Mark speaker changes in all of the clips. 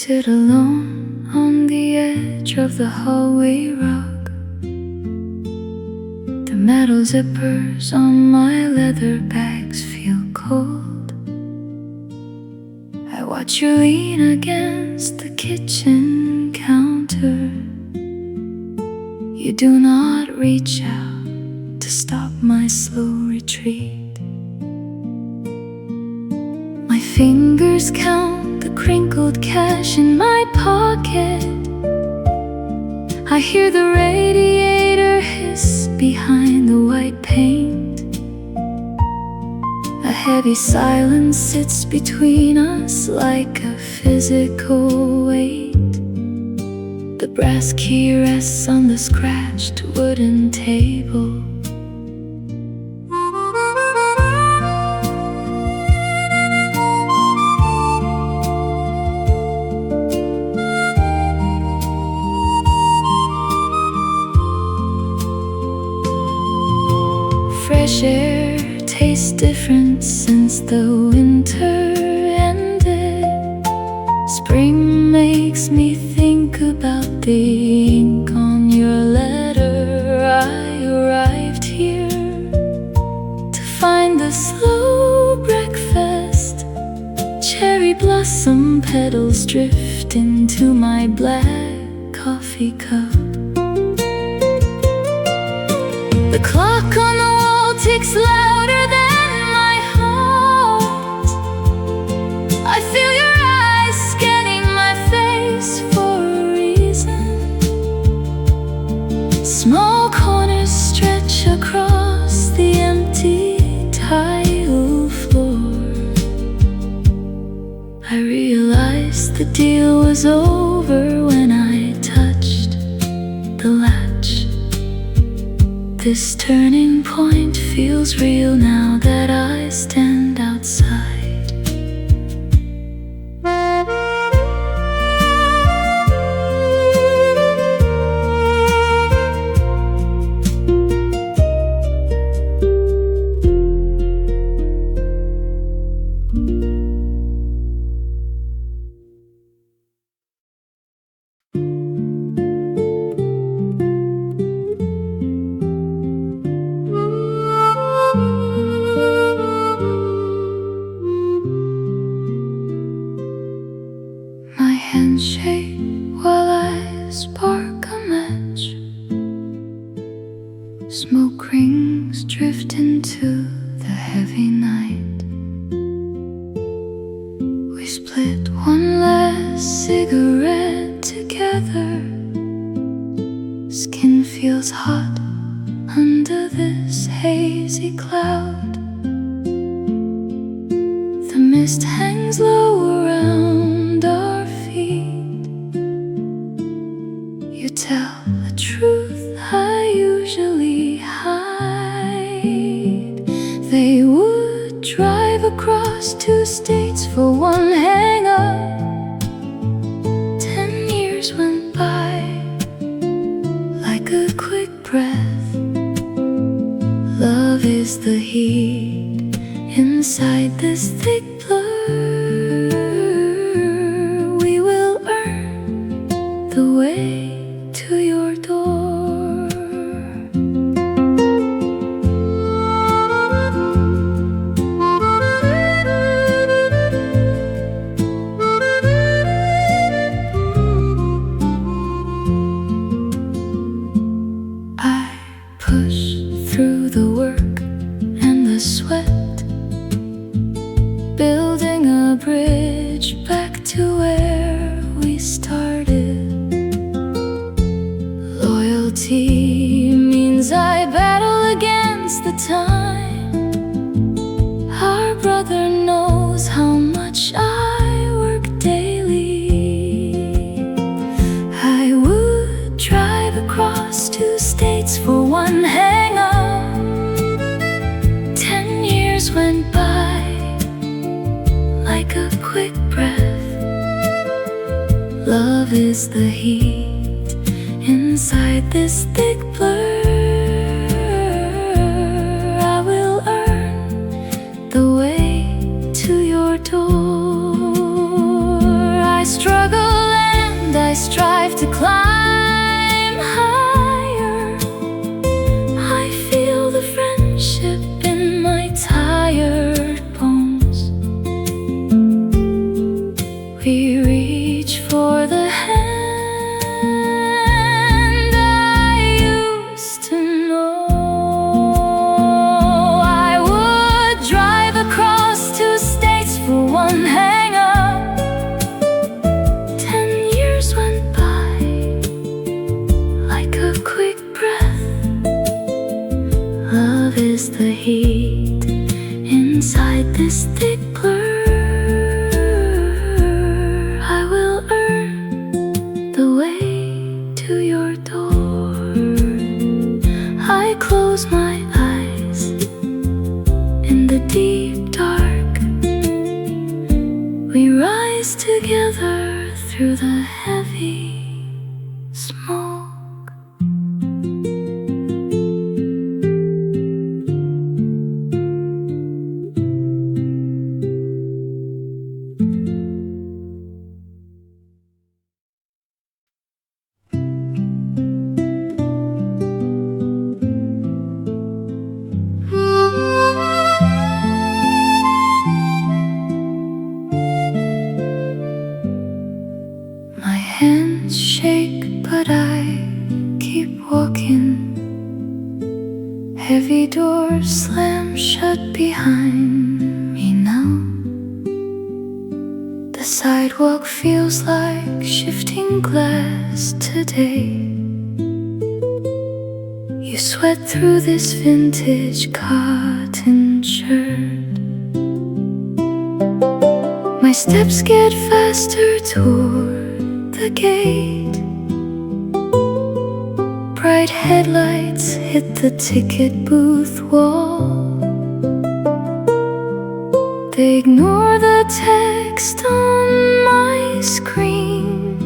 Speaker 1: sit alone on the edge of the hallway rug. The metal zippers on my leather bags feel cold. I watch you lean against the kitchen counter. You do not reach out to stop my slow retreat. My fingers count the crinkled cash in my pocket. I hear the radiator hiss behind the white paint. A heavy silence sits between us like a physical weight. The brass key rests on the scratched wooden table. Fresh air tastes different since the winter ended. Spring makes me think about the ink on your letter. I arrived here to find the slow breakfast. Cherry blossom petals drift into my black coffee cup. The clock on the wall ticks louder than my heart. I feel your eyes scanning my face for a reason. Small corners stretch across the empty tile floor. I realized the deal was over when I touched the latch. This turning point feels real now that I stand outside. Handshake while I spark a match. Smoke rings drift into the heavy night. We split one last cigarette together. Skin feels hot under this hazy cloud. The mist hangs low around our feet. You tell the truth I usually hide. They would drive across 2 states for one hang-up. 10 years went by like a quick breath. Love is the heat inside this thick blur. We will earn the way to your door. I push through the work and the sweat, building a bridge back to where we started. Loyalty means I battle against the time. Our brother knows how much I work daily. I would drive across 2 states for one hang-up. 10 years went by like a quick breath. Love is the heat inside this thick blur. I will earn the way to your door. I struggle strive to climb higher. I feel the friendship in my tired bones. We reach for the hand I used to know. I would drive across 2 states for one hang-up. 10 years went by like a quick breath. Love is the heat inside this thick blur. I will earn the way to your door. I close my eyes in the deep dark. We rise together through the heavy smoke. My hands shake, but I keep walking. Heavy doors slam shut behind me now. The sidewalk feels like shifting glass today. You sweat through this vintage cotton shirt. My steps get faster toward the gate. Bright headlights hit the ticket booth wall. They ignore the text on my screen.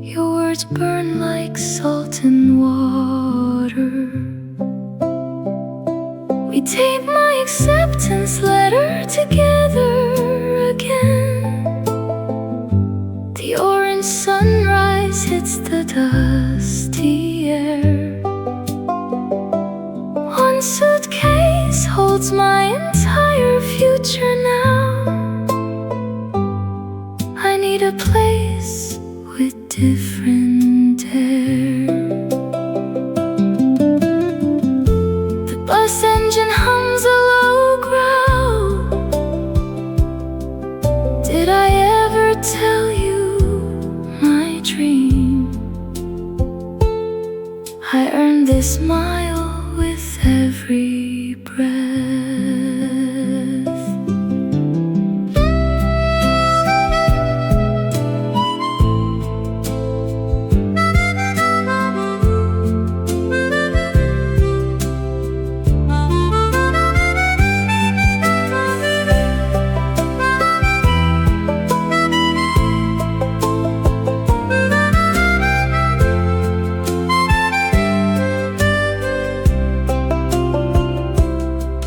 Speaker 1: Your words burn like salt and water. We tape my acceptance letter together again. The orange sunrise hits the dusty air. One suitcase holds my entire future now. I need a place with different air. The bus engine hums a low growl. Did I ever tell you my dream? I earned this mile with every breath.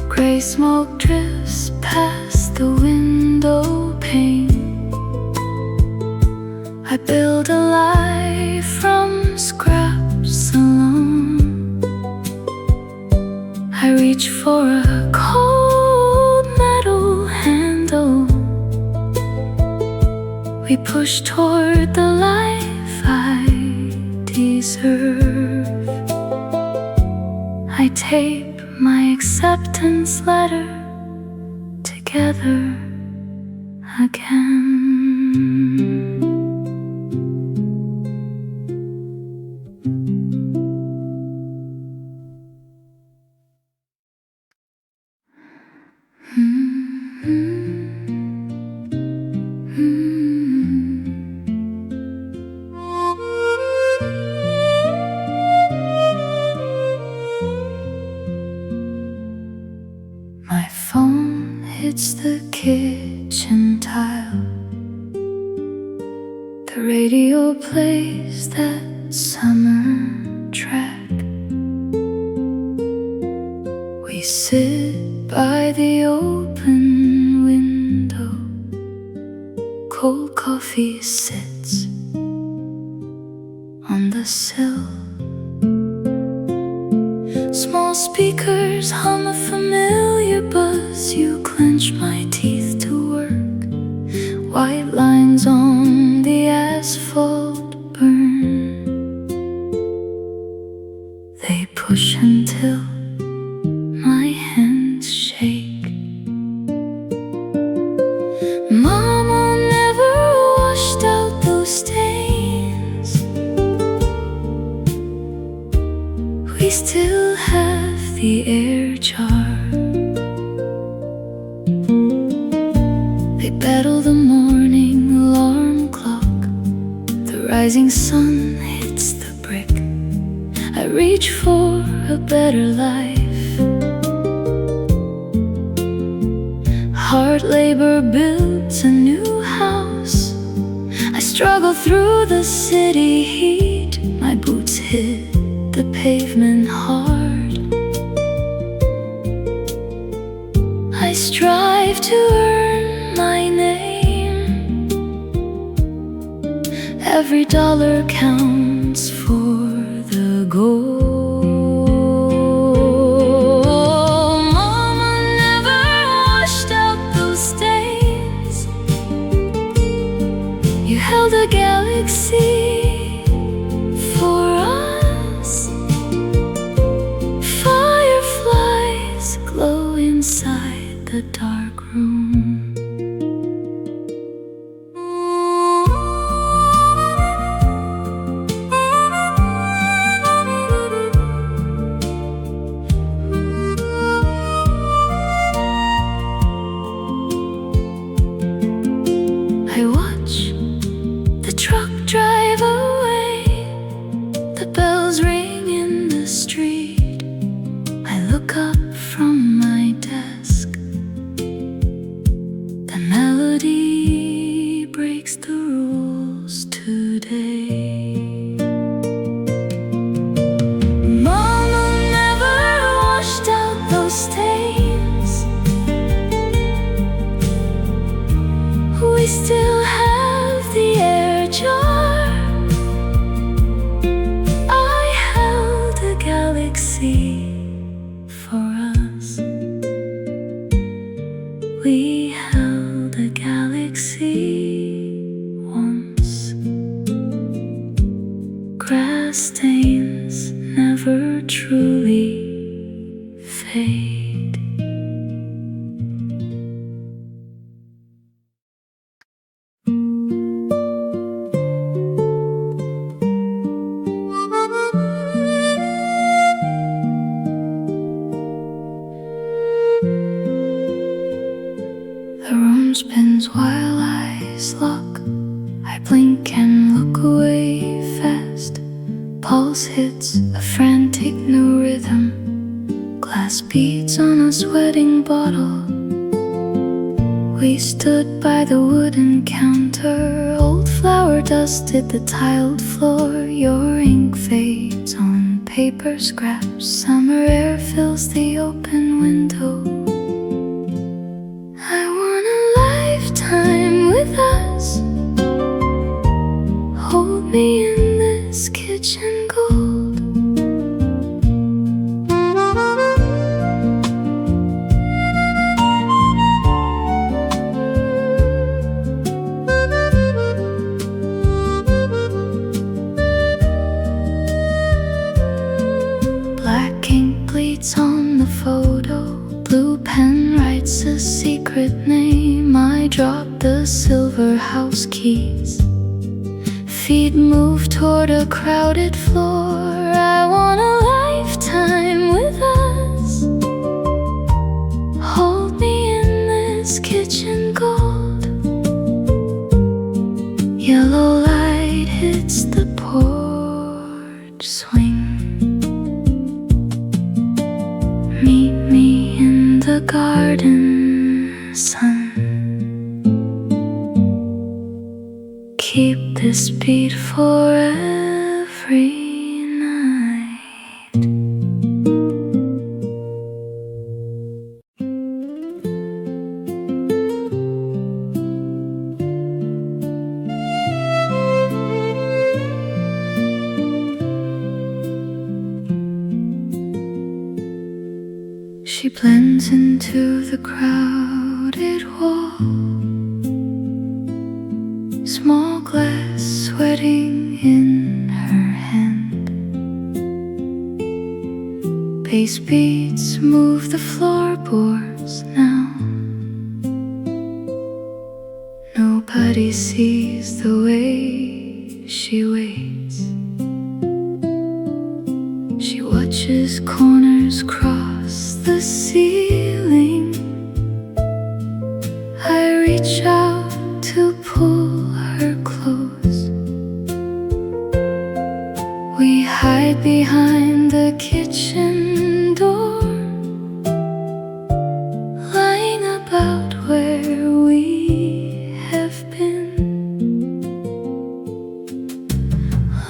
Speaker 1: Gray smoke drifts past the window pane. I build a life from scraps alone. I reach for a cold metal handle. We push toward the life I deserve. I tape my acceptance letter together again. My phone hits the kitchen tile. The radio plays that summer track. We sit by the open window. Cold coffee sits the sill. Small speakers hum a familiar buzz. You clench my teeth to work. White lines on the asphalt burn. They push until my hands shake. Mama never washed out those stains. We still have the air jar. They battle the morning alarm clock. The rising sun hits the brick. I reach for a better life. Hard labor builds a new house. I struggle through the city heat. My boots hit the pavement hard. I strive to earn my name. Every dollar counts for the goal. Mama never washed out those stains. You held a galaxy for us. Fireflies glow inside the dark room. I watch the truck drive away. The bells ring in the street. I look up from my desk. The melody breaks the rules today. Mama never washed out those stains. We still have the air jar. I held a galaxy for us. We held a galaxy once. Grass stains never truly fade. The room spins while eyes lock. I blink and look away fast. Pulse hits a frantic new rhythm. Glass beads on a sweating bottle. We stood by the wooden counter. Old flour dusted the tiled floor. Your ink fades on paper scraps. Summer air fills the open window. I want a lifetime with us. Hold me in this kitchen gold. Black ink bleeds on the photo. Blue pen writes a secret name. I drop the silver house keys. Feet move toward a crowded floor. I want a lifetime with us. Hold me in this kitchen gold. Yellow light hits the porch swing. Meet me in the garden, sun. Keep this beat for every night. She blends into the crowded hall, small glass sweating in her hand. Bass beats move the floorboards now. Nobody sees the way she waits. She watches corners cross the ceiling. I reach out to pull her close. We hide behind the kitchen door, lying about where we have been.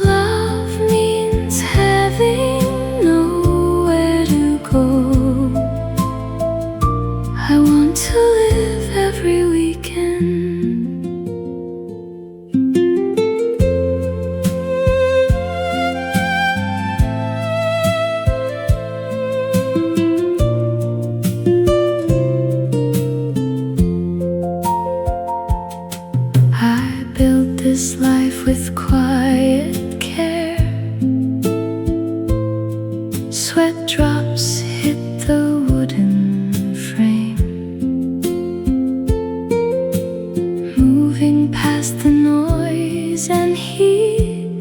Speaker 1: Love means having nowhere to go. I want to live every weekend. I built this life with quiet care. Sweat drops hit the wooden frame, moving past the noise and heat.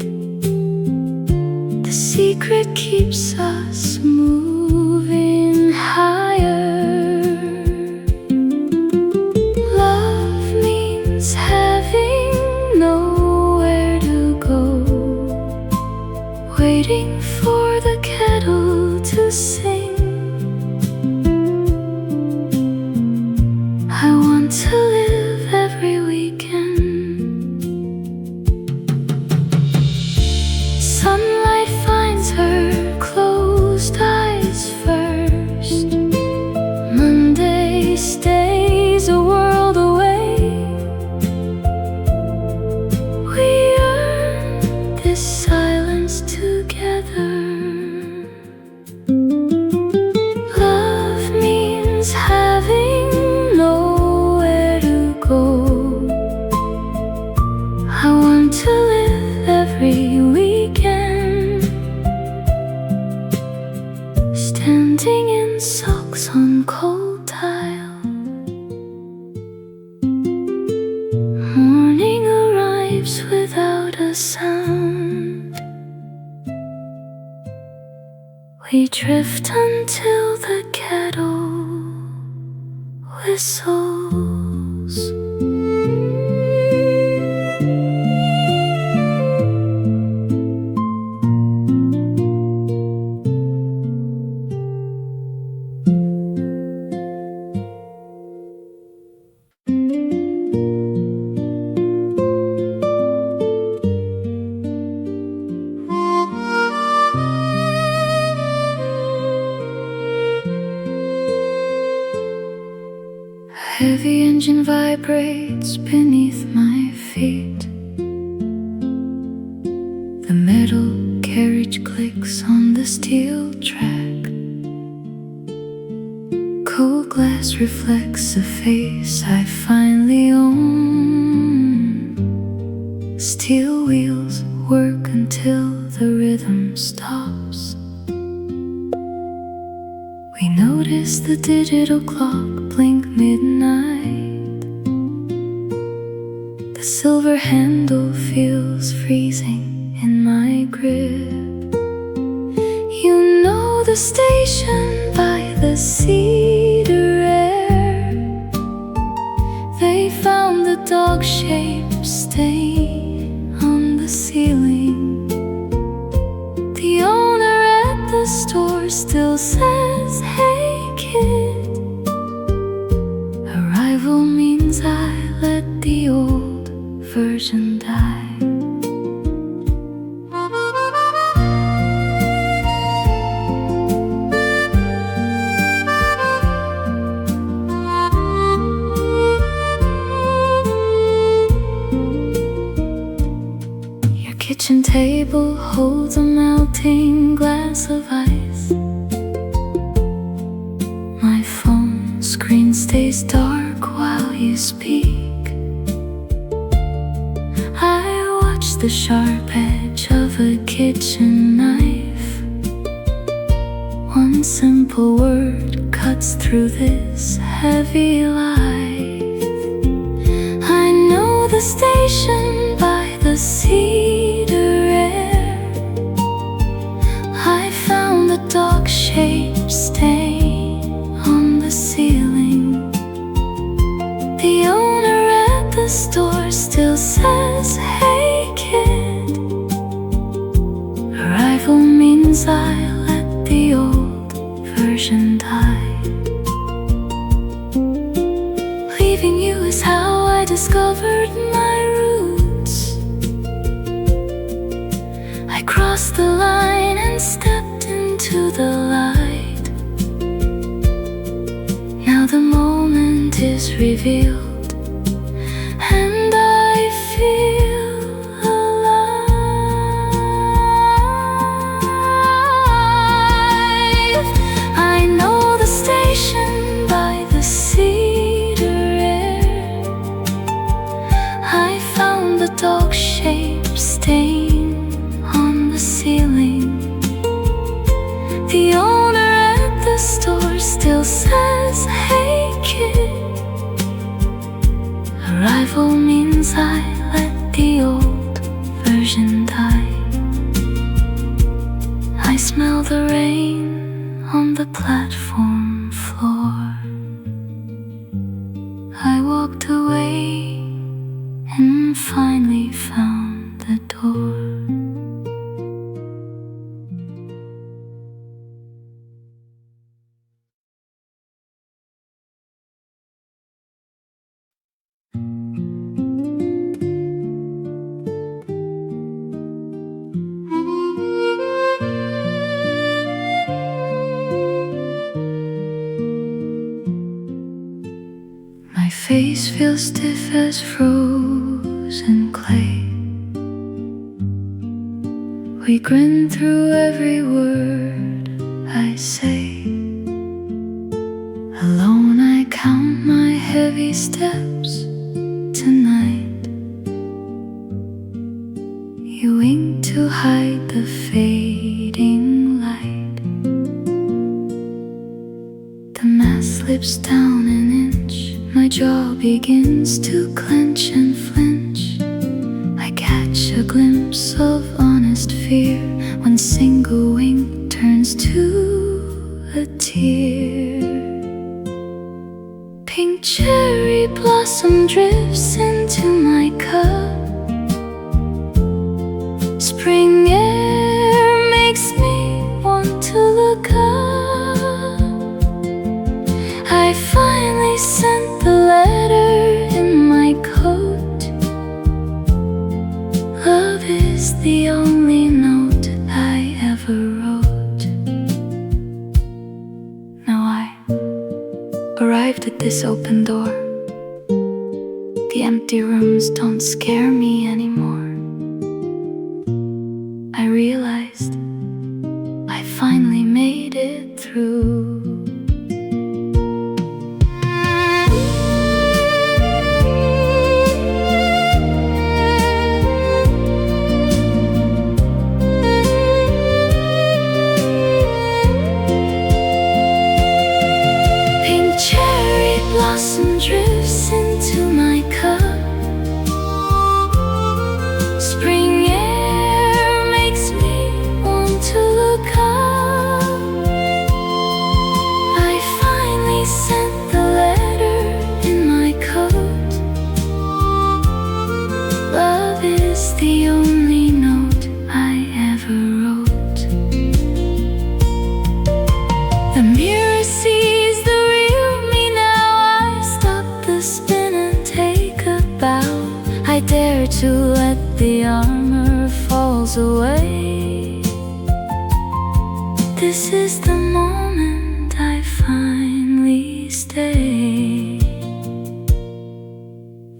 Speaker 1: The secret keeps us moving higher. Love means having nowhere to go, waiting for the kettle to sing. I want to live every weekend. Sunlight finds her closed eyes first. Monday stays a world away. We earn this silence together. Love means having nowhere to go. I want to live every weekend, standing in socks on cold tile. Morning arrives without a sound. We drift until the kettle whistles. A heavy engine vibrates beneath my feet. The metal carriage clicks on the steel track. Cold glass reflects a face I finally own. Steel wheels work until the rhythm stops. We notice the digital clock blink midnight. The silver handle feels freezing in my grip. You know the station by the cedar air. They found the dog-shaped stain on the ceiling. The owner at the store still says, "Hey kid." Arrival means I let the old version die. Your kitchen table holds a melting glass of ice. screen stays dark while you speak. I watch the sharp edge of a kitchen knife. One simple word cuts through this heavy life. I know the station by the cedar air. I found the dog-shaped stain on the ceiling. The owner at the store still says, "Hey kid." Arrival means I let the old version die. Leaving you is how I discovered my roots. I crossed the line and stepped into the light. Now the moment is revealed, and I feel alive. I know the station by the cedar air. I found the dog-shaped stain on the ceiling. The owner at the store still says, "Hey kid." Arrival means I let the old version die. I smell the rain on the platform floor. I walked away and finally found the door. My face feels stiff as frozen clay. We grin through every word I say. Alone I count my heavy steps tonight. You wink to hide the fading light. The mask slips down an inch. My jaw begins to clench and flinch. I catch a glimpse of honest fear when single wink turns to a tear. Pink cherry blossom drifts into my cup. Spring air makes me want to look up. I finally sent the letter in my coat. Love is the only note I ever wrote. Now I arrived at this open door. The empty rooms don't scare me anymore. I realized I finally made it through. Pink cherry blossom drifts into my cup. Spring air makes me want to look up. I finally sent the letter in my coat. Love is the only note I ever wrote. The mirror sees the real me now. I stop the spin and take a bow. I dare to let the armor falls away. This is the moment I finally stay.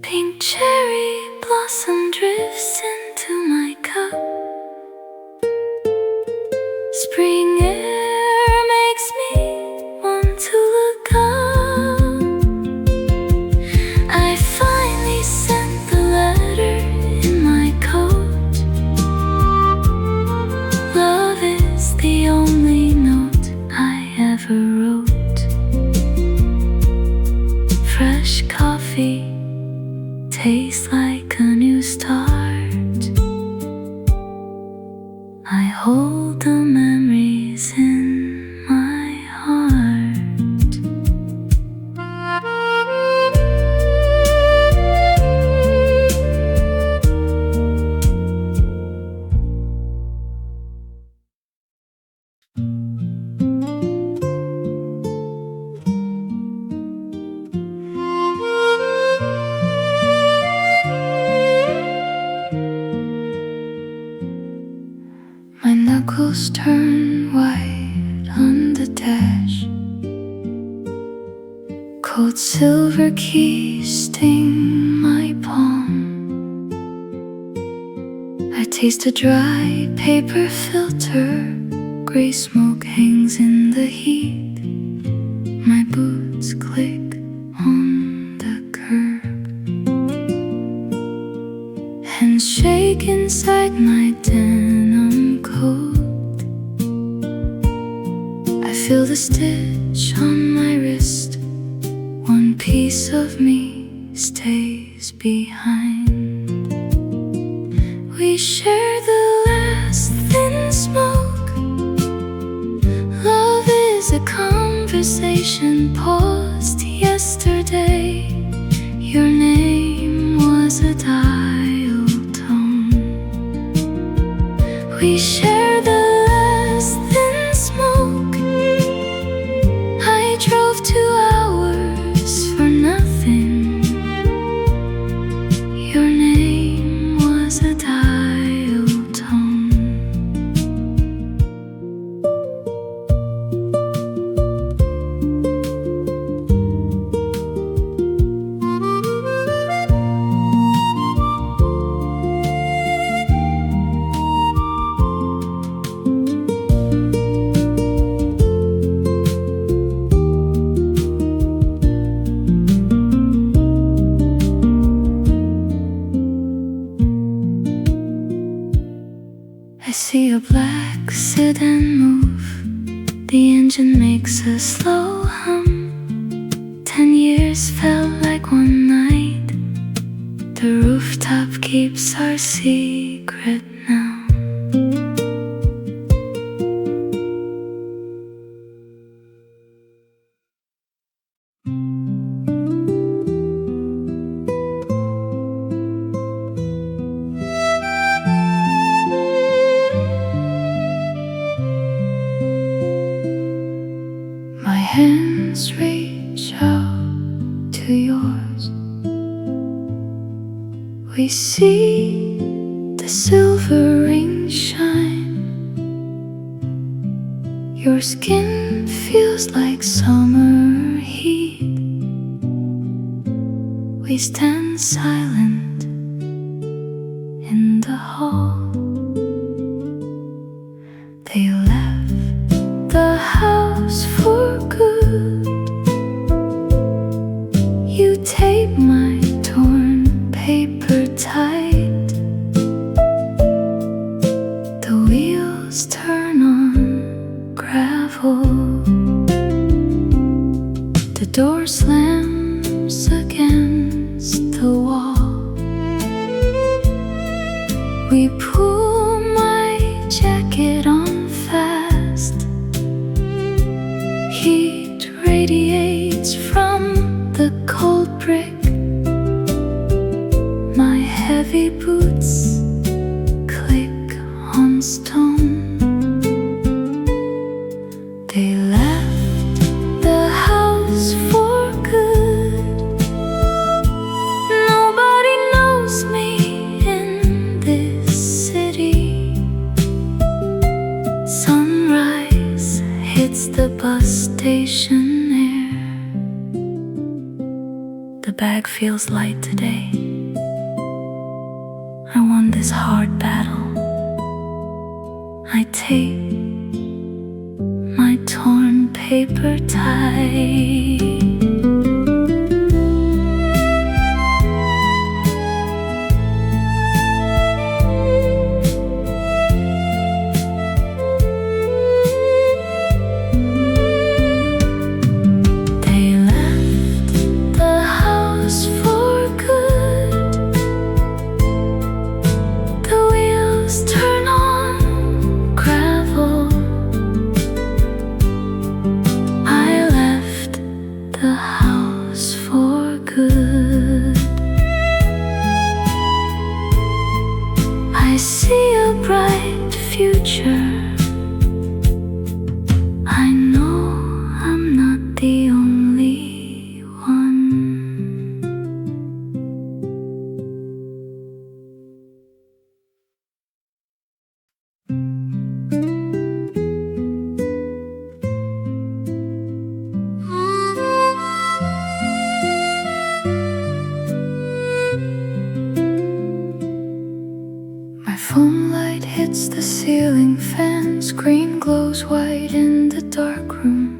Speaker 1: Pink cherry blossom drifts into my cup. Spring air makes me want to look up. never wrote. Fresh coffee tastes like a new start. I hold the memories in my heart. My knuckles turn white on the dash. Cold silver keys sting my palm. I taste a dry paper filter. Gray smoke hangs in the heat. My boots click on the curb. Hands shake inside my denim coat. I feel the stitch on my wrist. One piece of me stays behind. We share the last thin smoke. Love is a conversation paused yesterday. Your name was a dial tone. We share the last thin smoke. I drove 2 hours for nothing. Your name was a dial tone. I see a black sedan move. The engine makes a slow hum. 10 years felt like one night. The rooftop keeps our secret now. My hands reach out to yours. We see the silver ring shine. Your skin feels like summer heat. We stand silent in the hall. They left the house for good. You tape my torn paper tight. The wheels turn on gravel. The door slams against the wall. We pull my jacket on fast. Heat radiates from the cold brick. My heavy boots click on stone. They left the house for good. Nobody knows me in this city. Sunrise hits the bus station air. The bag feels light today. I won this hard battle. I tape my torn paper tight. future. I know I'm not the only one. My phone light hits the ceiling fan, screen glows white in the dark room.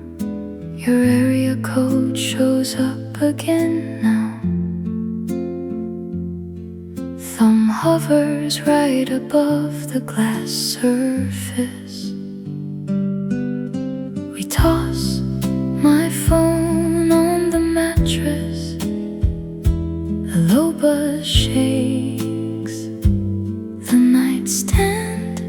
Speaker 1: Your area code shows up again now. Thumb hovers right above the glass surface. We toss my phone on the mattress. A low buzz shakes the nightstand.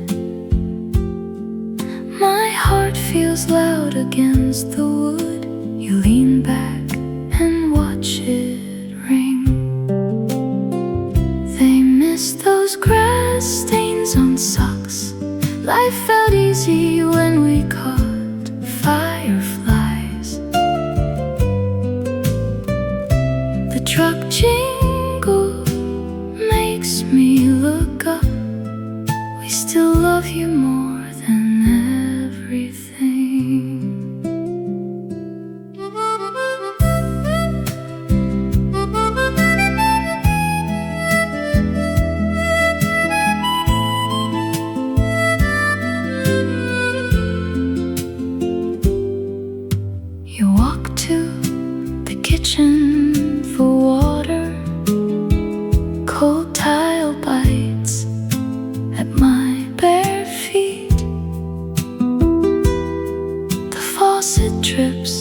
Speaker 1: My heart feels loud against the wood. You lean back and watch it ring. They miss those grass stains on socks. Life felt easy when we caught fireflies. The truck jingle makes me look up. We still love you more than everything. You walk to the kitchen for water. Cold tile bites at my bare feet. The faucet drips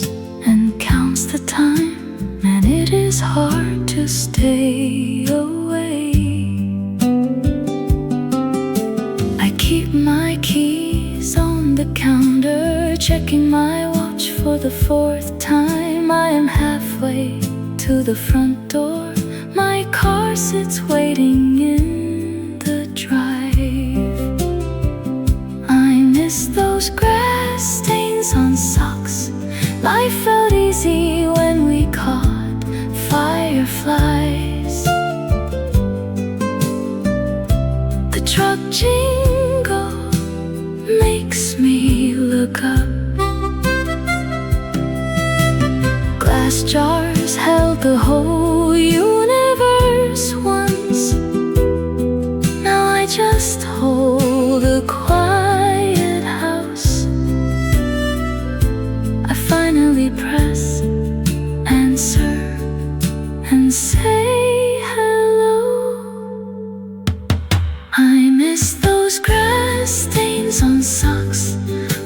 Speaker 1: and counts the time. Man, it is hard to stay away. I keep my keys on the counter, checking my watch for the fourth time. I am halfway to the front door. My car sits waiting in the drive. I miss those grass stains on socks. Life felt easy when we caught fireflies. The truck jingle makes me look up. Glass jars held the whole universe once. Now I just hold a quiet house. I finally press answer and say hello. I miss those grass stains on socks.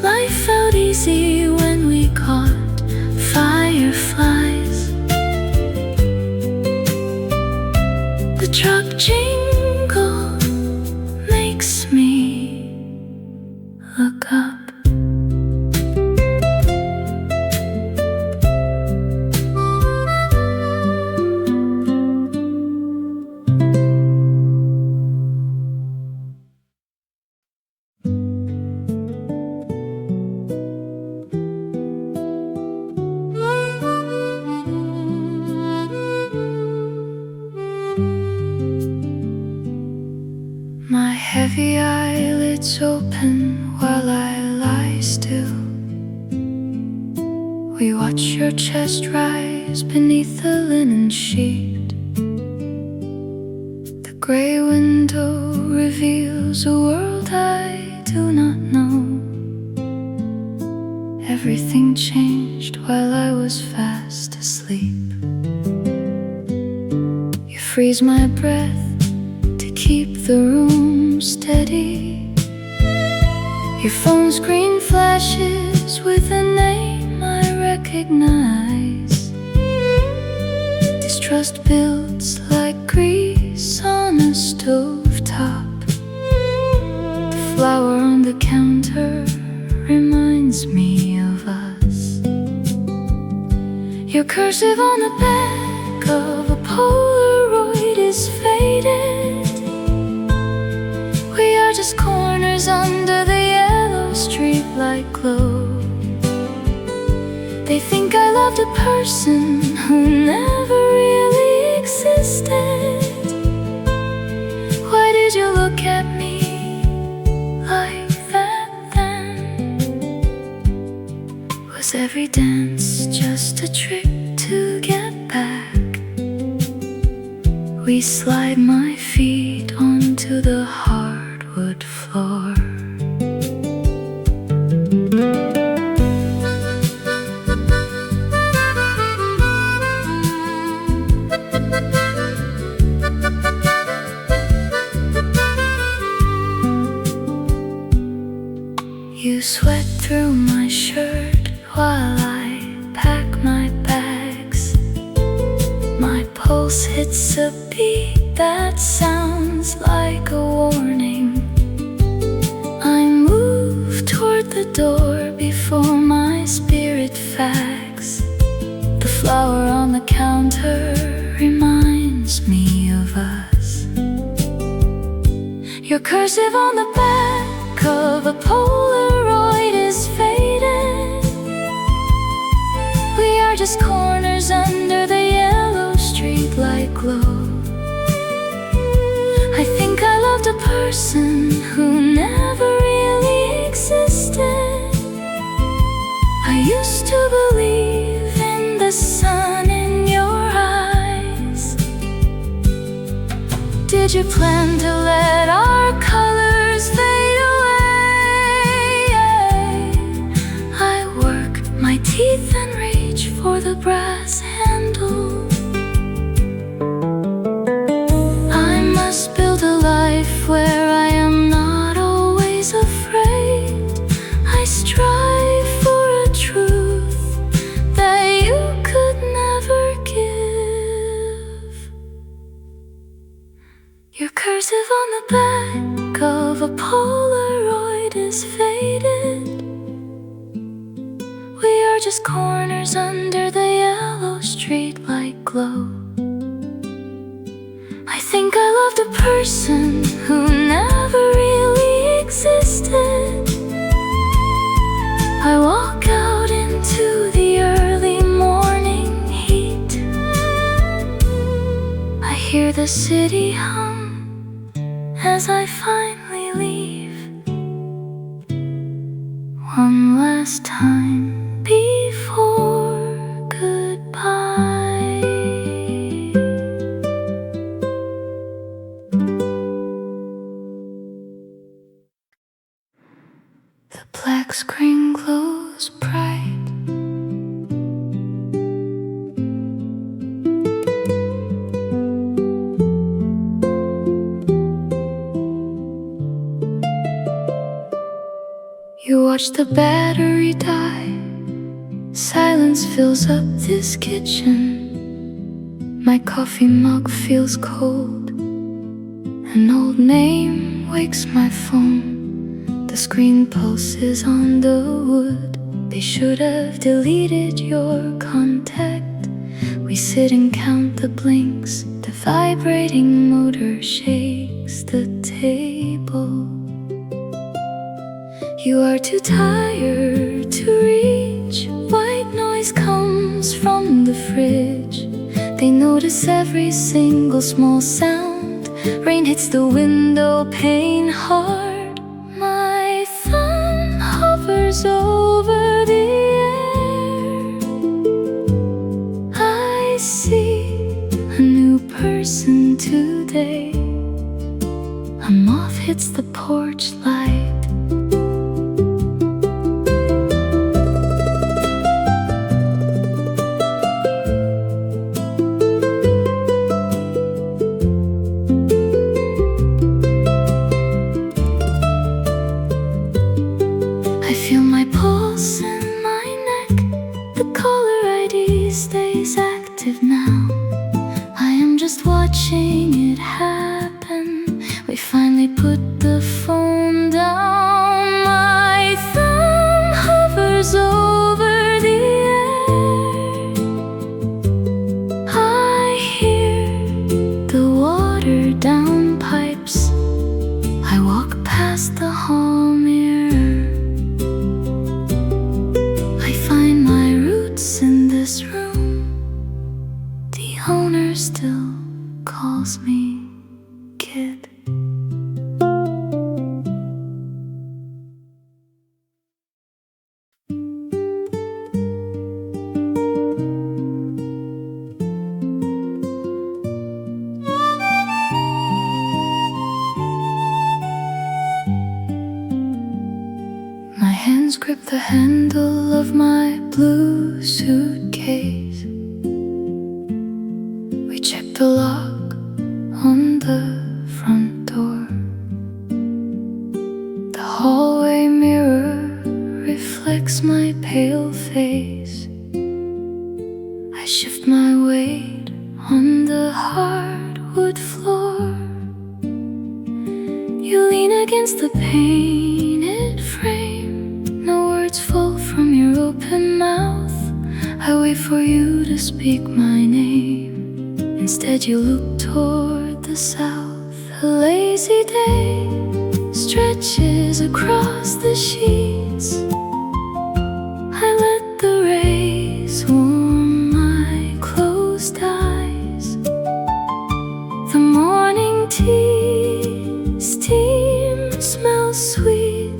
Speaker 1: Life felt easy when we caught fireflies. The truck jingle makes me look up. My heavy eyelids open while I lie still. We watch your chest rise beneath the linen sheet. The gray window reveals a world I do not know. Everything changed while I was fast asleep. You freeze my breath to keep the room steady. Your phone screen flashes with a name I recognize. Distrust builds like grease on a stovetop. The flower on the counter reminds me of us. Your cursive on the back of a Polaroid is faded. We are just corners under the like glow. They think I loved a person who never really existed. Why did you look at me like that then? Was every dance just a trick to get back? We slide my feet onto the hardwood floor. You sweat through my shirt while I pack my bags. My pulse hits a beat that sounds like a warning. I move toward the door before my spirit fags. The flower on the counter reminds me of us. Your cursive on the back of a Polaroid is faded. We are just corners under the yellow streetlight glow. I think I loved a person who never really existed. I used to believe in the sun in your eyes. Did you plan to let our colors fade away? I work my teeth and reach for the brass handle. I must build a life where I am not always afraid. I strive for a truth that you could never give. Your cursive on the back of a Polaroid is faded. We are just corners under the yellow streetlight glow. I think I loved a person who never really existed. I walk out into the early morning heat. I hear the city hum as I finally leave. One last time before goodbye. The black screen glows bright. You watch the battery die. Silence fills up this kitchen. My coffee mug feels cold. An old name wakes my phone. The screen pulses on the wood. They should have deleted your contact. We sit and count the blinks. The vibrating motor shakes the table. You are too tired to reach. White noise comes from the fridge. They notice every single small sound. Rain hits the window pane hard. My thumb hovers over the air. I see a new person today. A moth hits the porch light. Feel my pulse in my neck. The caller ID stays active now. I am just watching it happen. We finally put the phone down. My thumb hovers over the air. I hear the watered down pipes. I walk past the hall mirror. hands grip the handle of my blue suitcase. We check the lock on the front door. The hallway mirror reflects my pale face. I shift my weight on the hardwood floor. You lean against the painted frame. No words fall from your open mouth. I wait for you to speak my name. Instead you look toward the south. A lazy day stretches across the sheets. I let the rays warm my closed eyes. The morning tea steam smells sweet.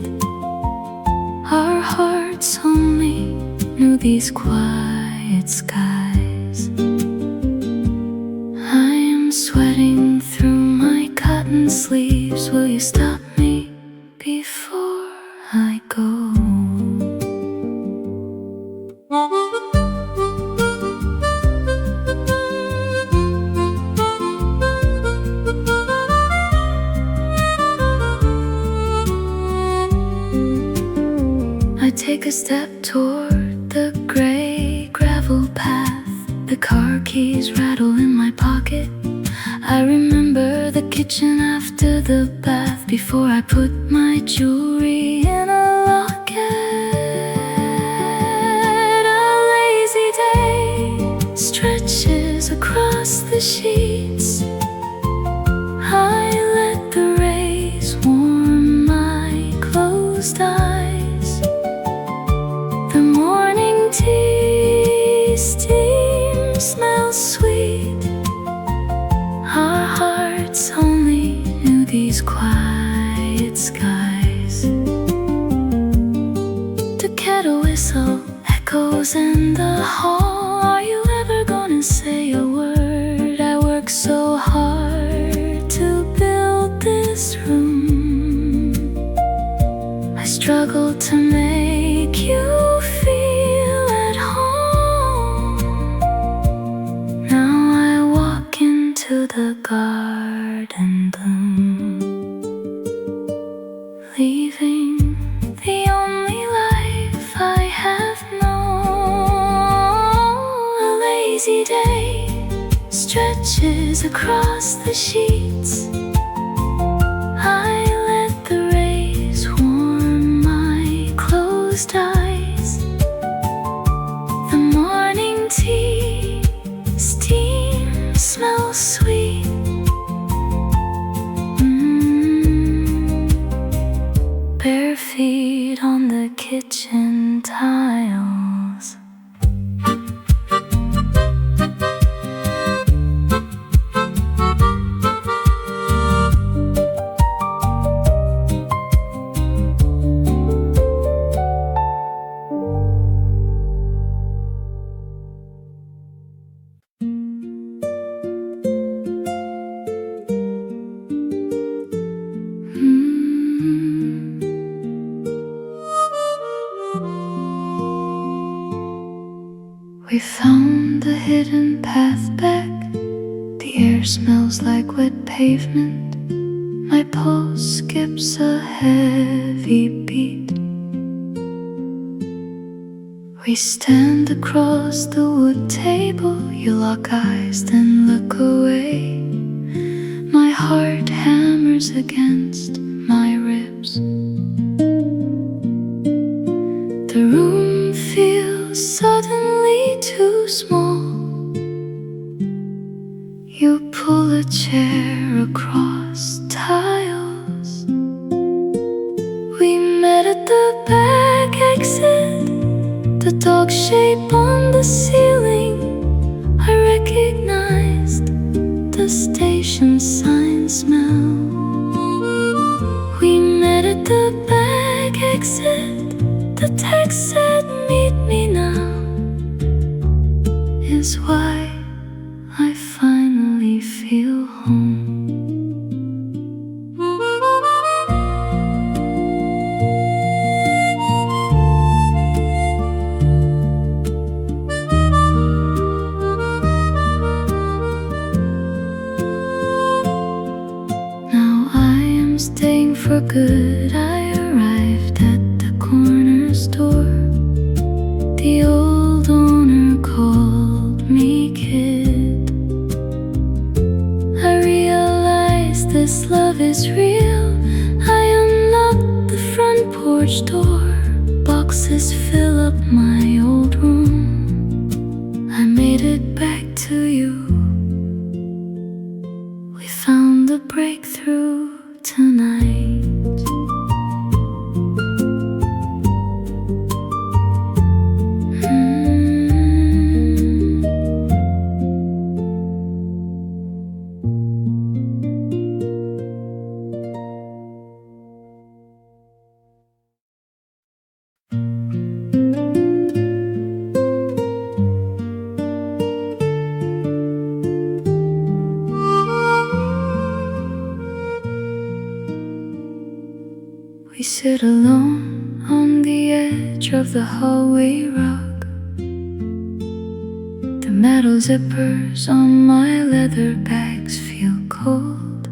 Speaker 1: Our hearts only knew these quiet skies. I am sweating through my cotton sleeves. Will you stop me before I go? I take a step toward the gray gravel path. The car keys rattle in my pocket. I remember the kitchen after the bath. Before I put my jewelry in a locket. A lazy day stretches across the sheets. I let the rays warm my closed eyes. The morning tea steam smells sweet. Our hearts only knew these quiet skies. The kettle whistle echoes in the hall. Are you ever gonna say a word? I work so hard to build this room. I struggle to make you feel at home. Now I walk into the garden bloom, leaving the only life I have known. A lazy day stretches across the sheets. I let the rays warm my closed eyes. The morning tea steam smells sweet. Bare feet on the kitchen tiles. We found the hidden path back. The air smells like wet pavement. My pulse skips a heavy beat. We stand across the wood table. You lock eyes, then look away. My heart hammers against my ribs. The room feels suddenly too small. You pull a chair across tiles. We met at the back exit. The dog shape on the ceiling. I recognized the station sign smell. We met at the back exit. The text said, "Meet me now." Is why I finally feel home. good I arrived at the corner store. The old owner called me kid. I realized this love is real. I unlocked the front porch door. Boxes fill up my old room. I made it back to you. We found the breakthrough tonight. We sit alone on the edge of the hallway rug. The metal zippers on my leather bags feel cold.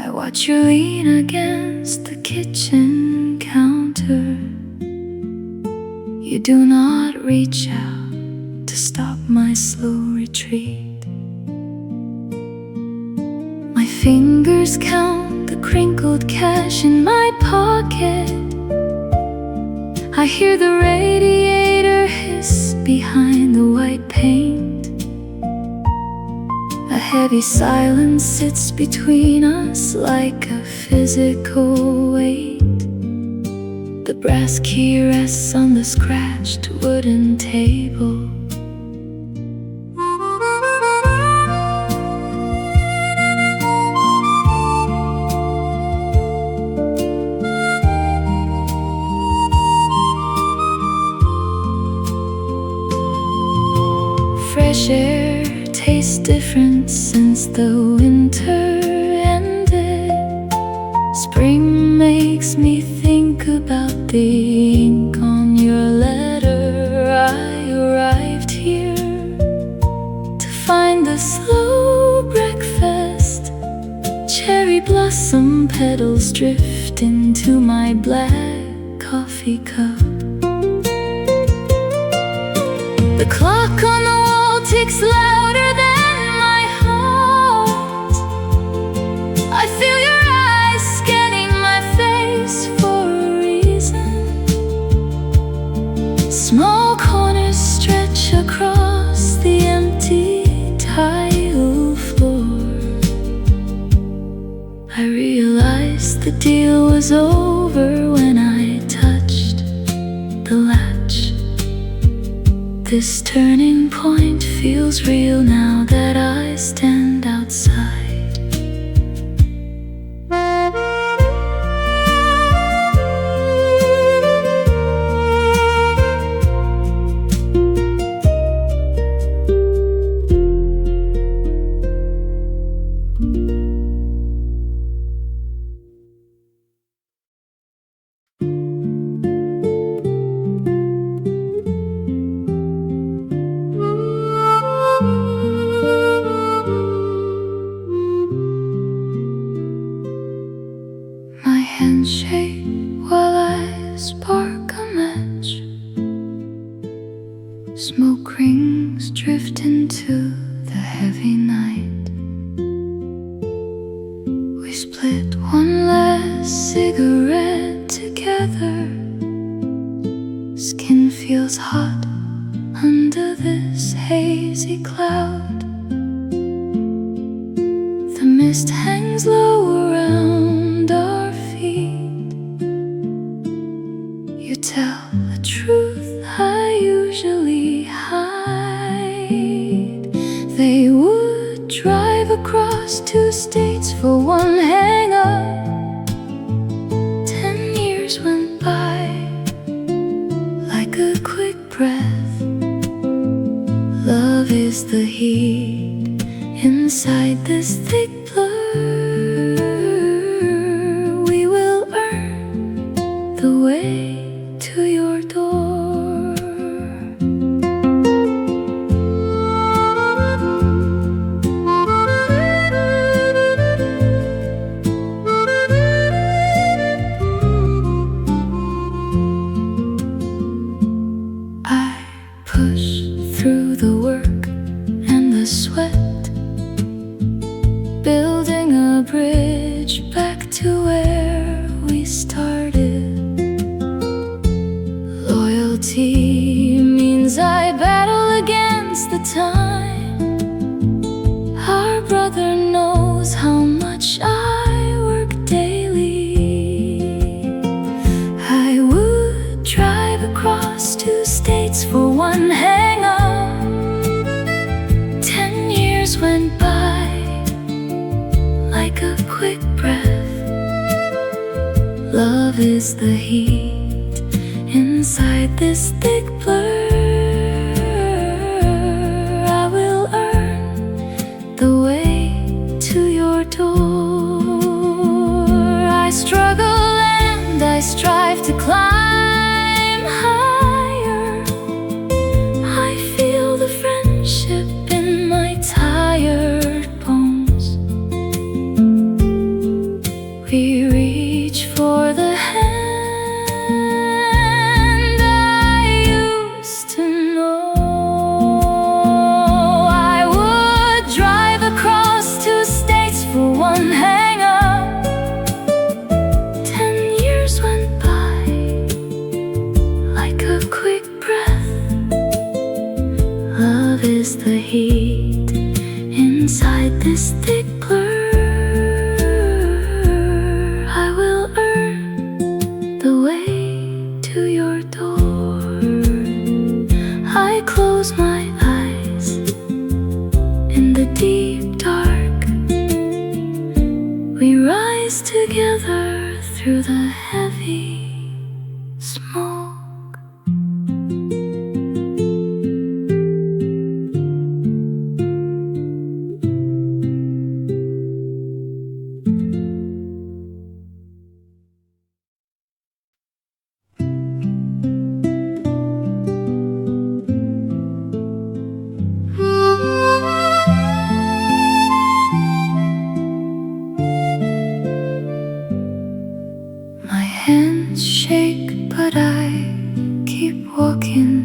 Speaker 1: I watch you lean against the kitchen counter. You do not reach out to stop my slow retreat. My fingers count the crinkled cash in my pocket. I hear the radiator hiss behind the white paint. A heavy silence sits between us like a physical weight. The brass key rests on the scratched wooden table. Fresh air tastes different since the winter ended. Spring makes me think about the ink on your letter. I arrived here to find the slow breakfast. Cherry blossom petals drift into my black coffee cup. The clock on the wall ticks louder than my heart. I feel your eyes scanning my face for a reason. Small corners stretch across the empty tile floor. I realized the deal was over when I touched the latch. This turning point feels real now that I stand outside. Handshake while I spark a match. Smoke rings drift into the heavy night. We split one last cigarette together. Skin feels hot under this hazy cloud. The mist hangs low around our feet. You tell the truth I usually hide. They would drive across 2 states for one hang-up. 10 years went by like a quick breath. Love is the heat inside this thick blur. We will earn the way to your door. empty means I battle against the time. Our brother knows how much I work daily. I would drive across 2 states for one hang-up. 10 years went by like a quick breath. Love is the heat inside this thick blur. I will earn the way to your door. I struggle and I strive to climb higher. I feel the friendship in my tired bones. We reach for the hand I used to know. I would drive across 2 states for one hang-up. 10 years went by like a quick breath. Love is the heat inside this thick blur. I will earn the way to your door. I close my eyes in the deep dark. We rise together through the heavy smoke. My hands shake, but I keep walking.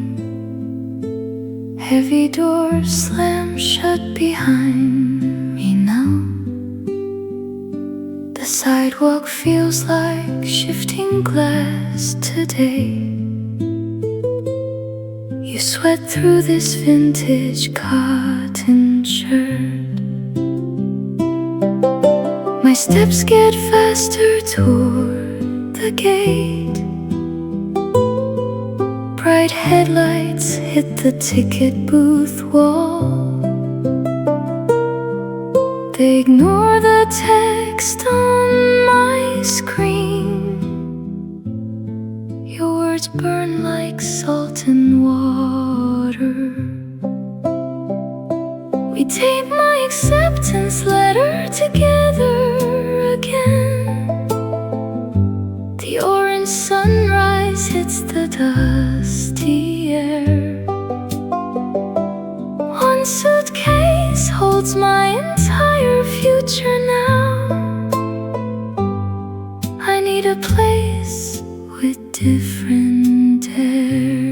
Speaker 1: Heavy doors slam shut behind me now. The sidewalk feels like shifting glass today. You sweat through this vintage cotton shirt. My steps get faster toward the gate. Bright headlights hit the ticket booth wall. They ignore the text on my screen. Your words burn like salt and water. We tape my acceptance letter together again. The orange sunrise hits the dusty air. One suitcase holds my entire future now. I need a place with different air.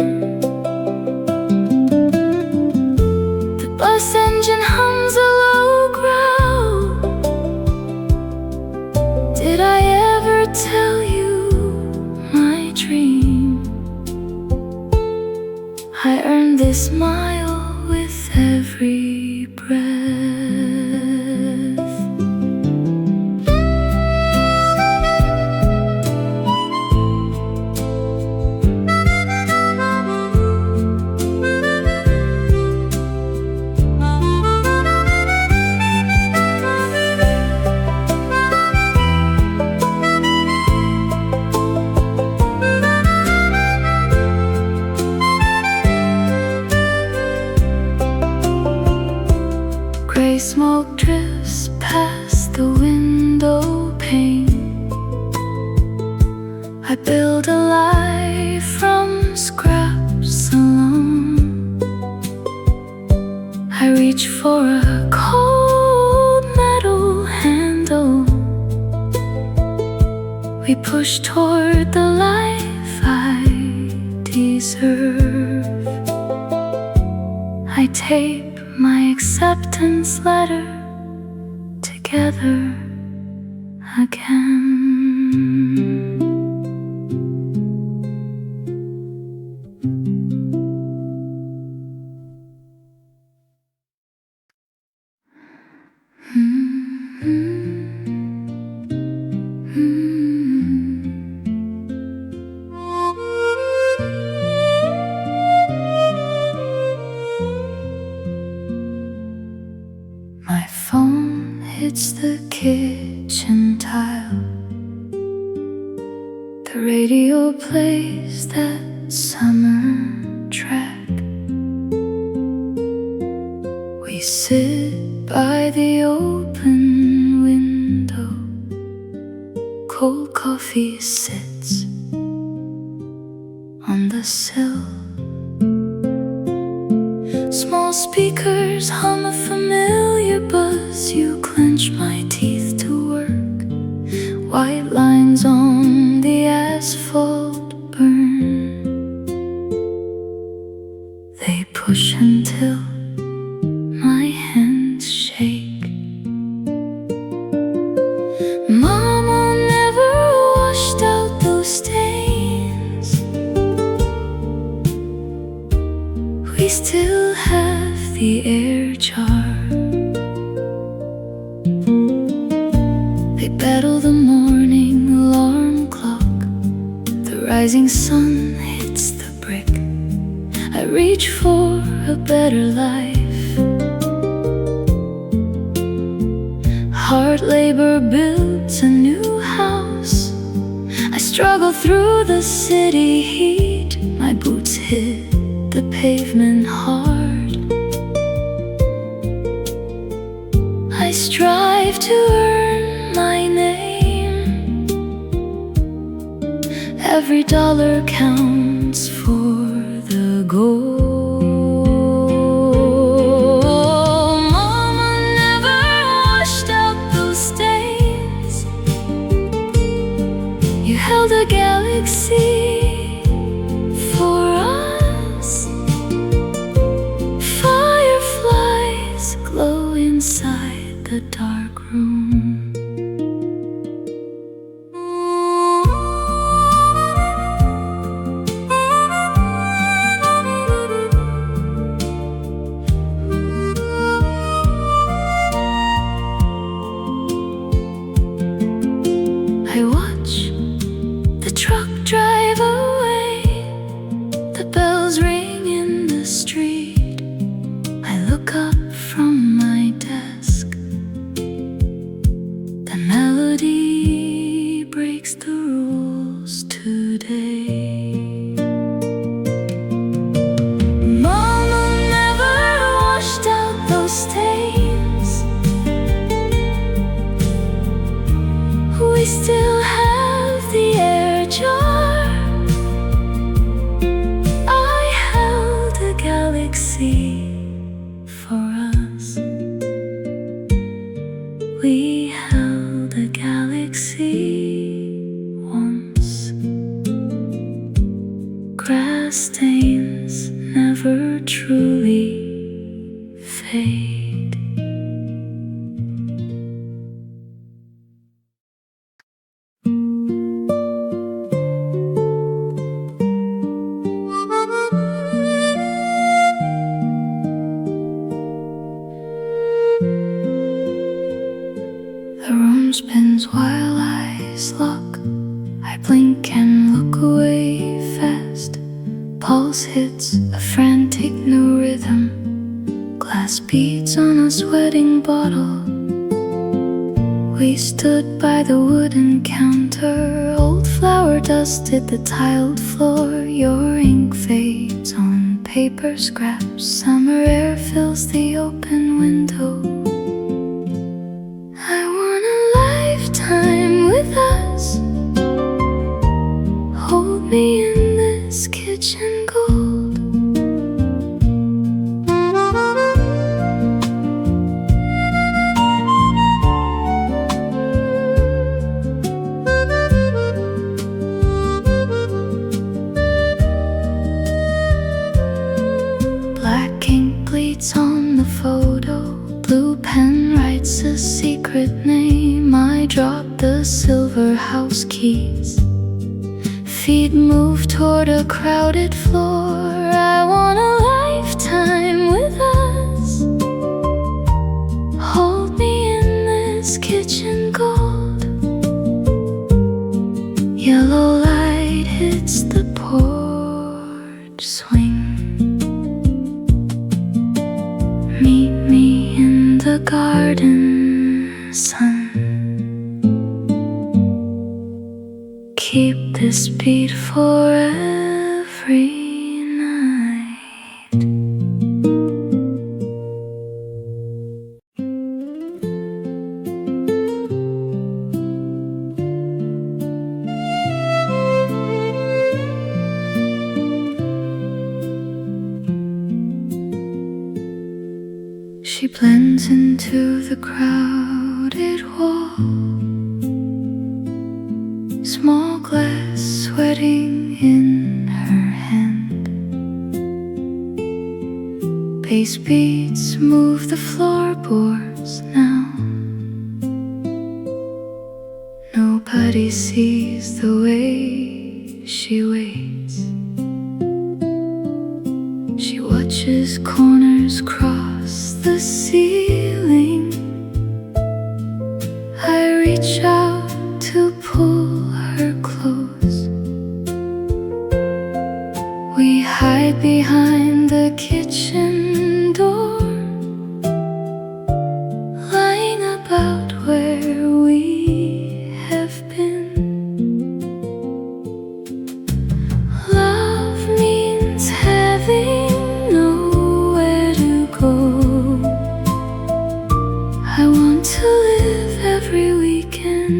Speaker 1: The bus engine hums a low growl. Did I ever tell you my dream? I earned this mile with every breath. Gray smoke drifts past the window pane. I build a life from scraps alone. I reach for a cold metal handle. We push toward the life I deserve. I tape my acceptance letter together again. radio plays that summer track. We sit by the open window. Cold coffee sits on the sill. Small speakers hum a familiar buzz. You clench my teeth to work. White lines on the asphalt burn. They push until my hands shake. Mama never washed out those stains. We still have the air jar. They battle the morning alarm clock. The rising sun hits the brick. I reach for a better life. Hard labor builds a new house. I struggle through the city heat. My boots hit the pavement hard. I strive to earn my name. Every dollar counts for the goal. Mama never washed out those stains. You held a galaxy for us. Fireflies glow inside the dark room. I watch the truck drive away. The bells ring in the street. I look up from my desk. The melody breaks the rules today. Mama never washed out those stains. We still have the air jar. I held a galaxy for us. We held a galaxy once. Grass stains never truly fade. The room spins while eyes lock. I blink and look away fast. Pulse hits a frantic new rhythm. Glass beads on a sweating bottle. We stood by the wooden counter. Old flour dusted the tiled floor. Your ink fades on paper scraps. Summer air fills the open window. I want a lifetime with us. Hold me in this kitchen gold. Black ink bleeds on the photo. Blue pen writes a secret name. I drop the silver house keys. Feet move toward a crowded floor. I want a lifetime with us. Hold me in this kitchen gold. Yellow light hits the porch swing. Meet me in the garden, sun. Keep this this beat for every night. She blends into the crowded hall, small glass sweating in her hand. Bass beats move the floorboards now. Nobody sees the way she waits. She watches corners cross the ceiling. I reach out to pull her close. We hide behind the kitchen door, lying about where we have been. Love means having nowhere to go. I want to live every weekend.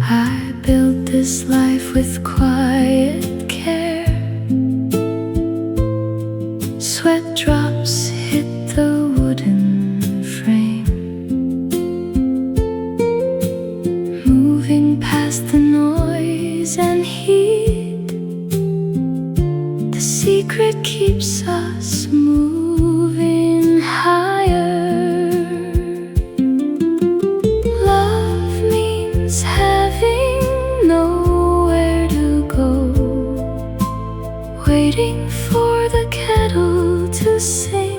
Speaker 1: I built this life with quiet care. Sweat drops hit the wooden frame, moving past the noise and heat. The secret keeps us moving higher. Love means having nowhere to go, waiting for the kettle to sing.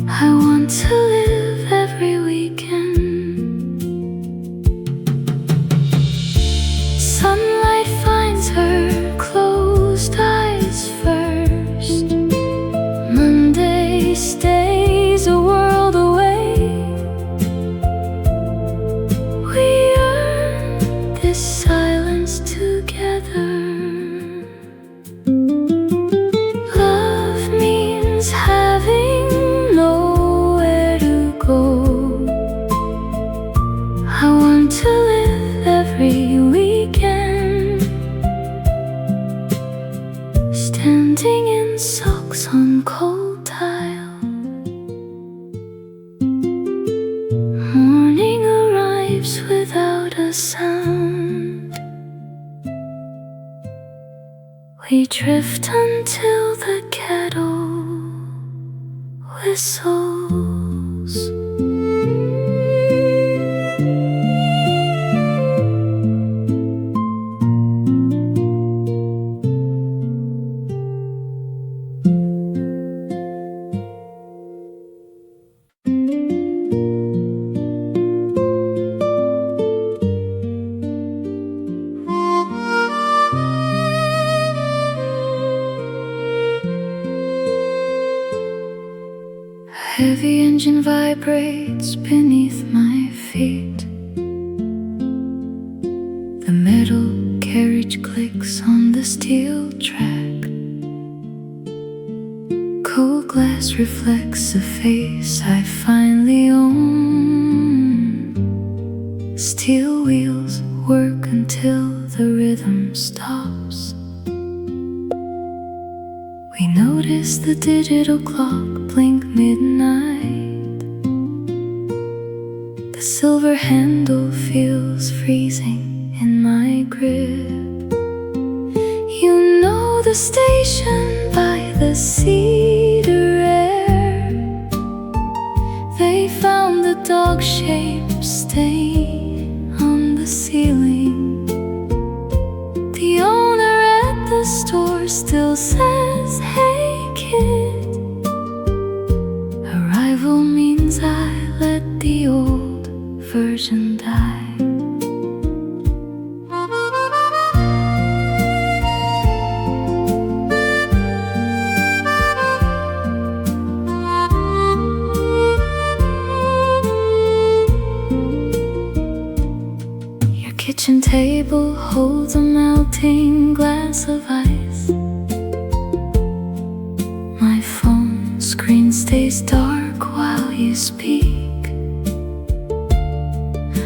Speaker 1: I want to live every weekend. Sunlight finds her closed eyes first. Monday stays a world away. We earn this silence together. Love means having nowhere to go. I want to live every weekend, standing in socks on cold tile. Morning arrives without a sound. We drift until the kettle whistles. A heavy engine vibrates beneath my feet. The metal carriage clicks on the steel track. Cold glass reflects a face I finally own. Steel wheels work until the rhythm stops. We notice the digital clock blink midnight. The silver handle feels freezing in my grip. You know the station by the cedar air. They found the dog-shaped stain on the ceiling. The owner at the store still says, "Hey kid." Arrival means I let the old version die. kitchen table holds a melting glass of ice. My phone screen stays dark while you speak.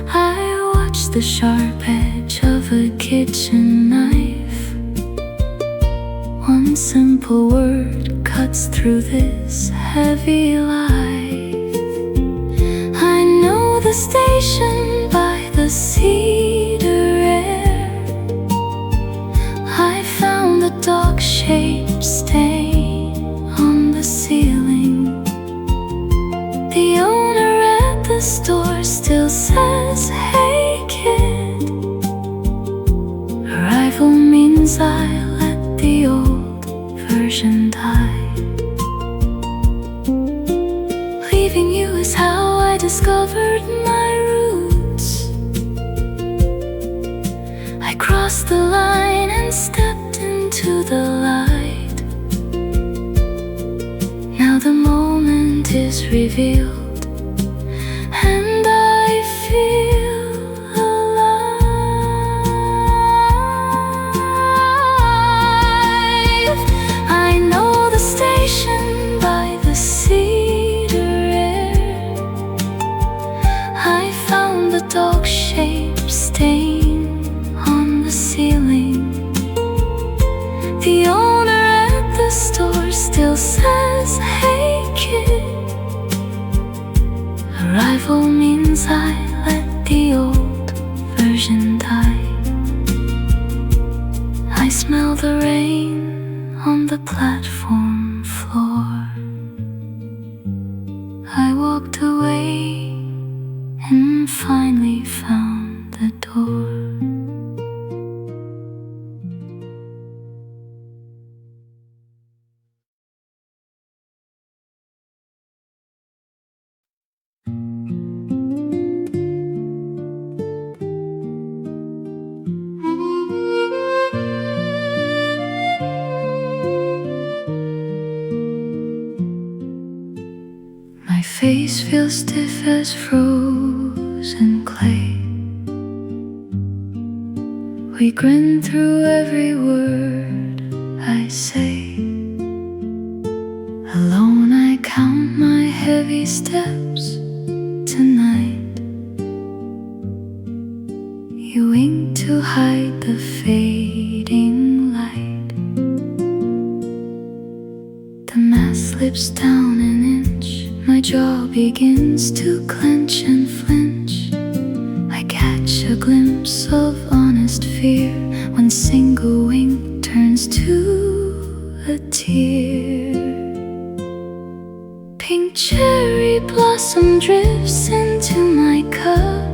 Speaker 1: I watch the sharp edge of a kitchen knife. One simple word cuts through this heavy life. I know the station by the cedar air. I found a dog-shaped stain on the ceiling. The owner at the store still says, "Hey kid." Arrival means I let the old version die. Leaving you is how I discovered my roots. I crossed the line and stepped into the light. Now the moment is revealed, and I feel alive. I know the station by the cedar air. I found a dog-shaped stain on the ceiling. The owner at the store still says, "Hey kid." Arrival means I let the old version die. I smell the rain on the platform floor. I walked away and finally found the door. My face feels stiff as frozen clay. We grin through every word I say. Alone I count my heavy steps tonight. You wink to hide the fading light. The mask slips down an inch. My jaw begins to clench and flinch. I catch a glimpse of honest fear when single wink turns to a tear. Pink cherry blossom drifts into my cup.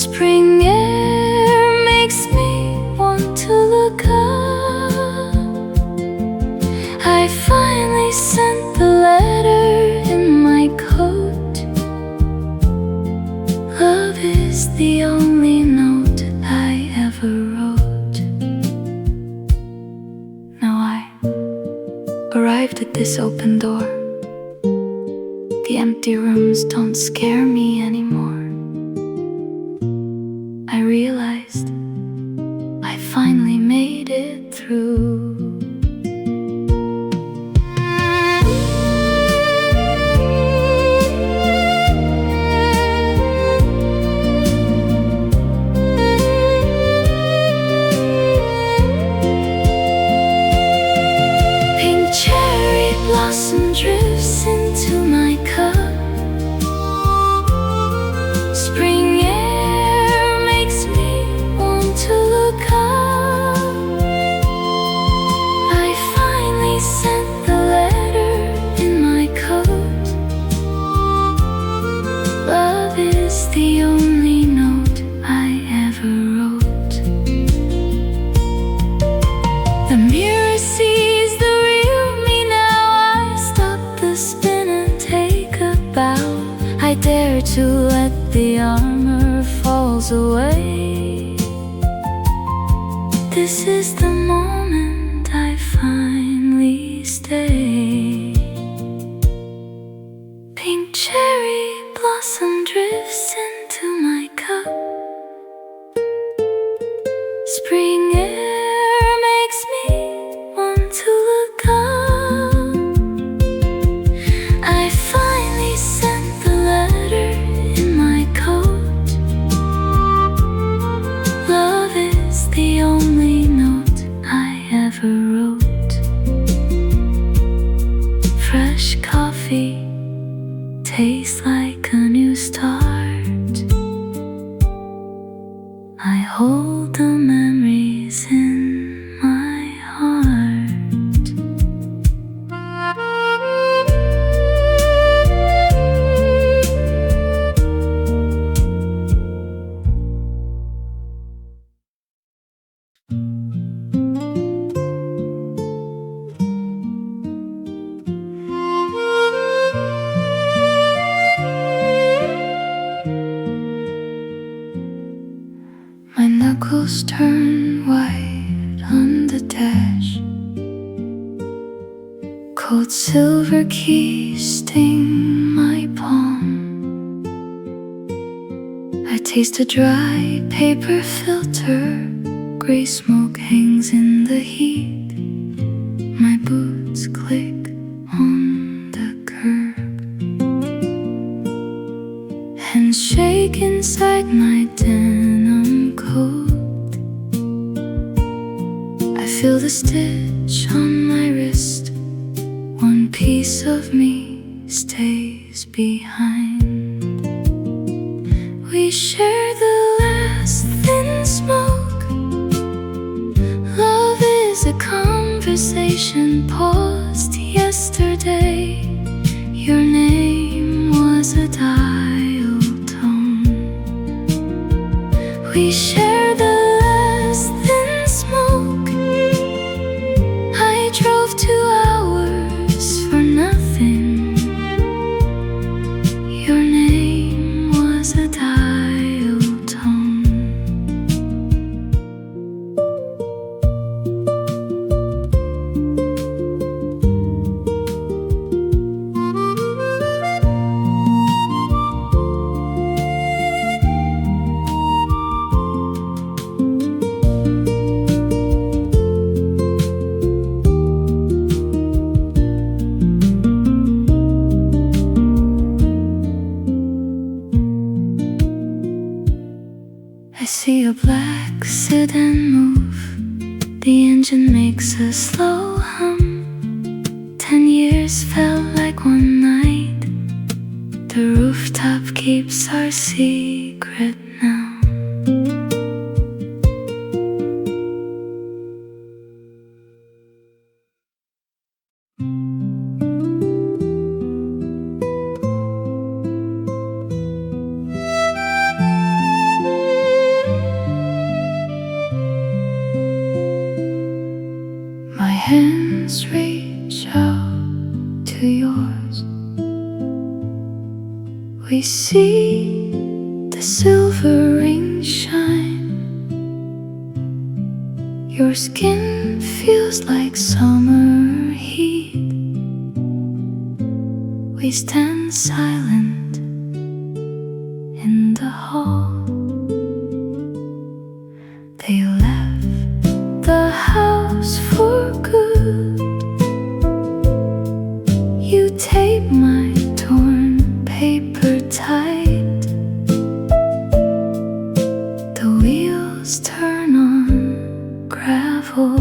Speaker 1: Spring air makes me want to look up. I finally sent the letter in my coat. Love is the only note I ever wrote. Now I arrived at this open door. The empty rooms don't scare me anymore. I realized I finally made it through. Blossom drifts into my cup. Spring air makes me want to look up. I finally sent the letter in my coat. Love is the only note I ever wrote. The mirror sees the real me now. I stop the spin and take a bow. I dare to let the armor falls away. This is the moment I finally stay. Pink cherry blossom drifts into my cup. Spring air makes me want to look up. I finally sent the letter in my coat. Love is the only note I ever wrote. Fresh coffee tastes like a new start. I hold the memories in my heart. My knuckles turn white on the dash. Cold silver keys sting my palm. I taste a dry paper filter. Gray smoke hangs in the heat. My boots click on the curb. Hands shake inside my denim coat. I feel the stitch on my wrist. One piece of me stays behind. We share the last thin smoke. Love is a conversation paused yesterday. Your name was a dial tone. We share the last thin smoke. I drove 2 hours for nothing. Your name was a dial tone. I see a black sedan move. The engine makes a slow hum. 10 years felt like one night. The rooftop keeps our secret now. My hands reach out to yours. We see the silver ring shine. Your skin feels like summer heat. We stand silent in the hall. They left the house for good. You tape my torn paper tight. The wheels turn on gravel.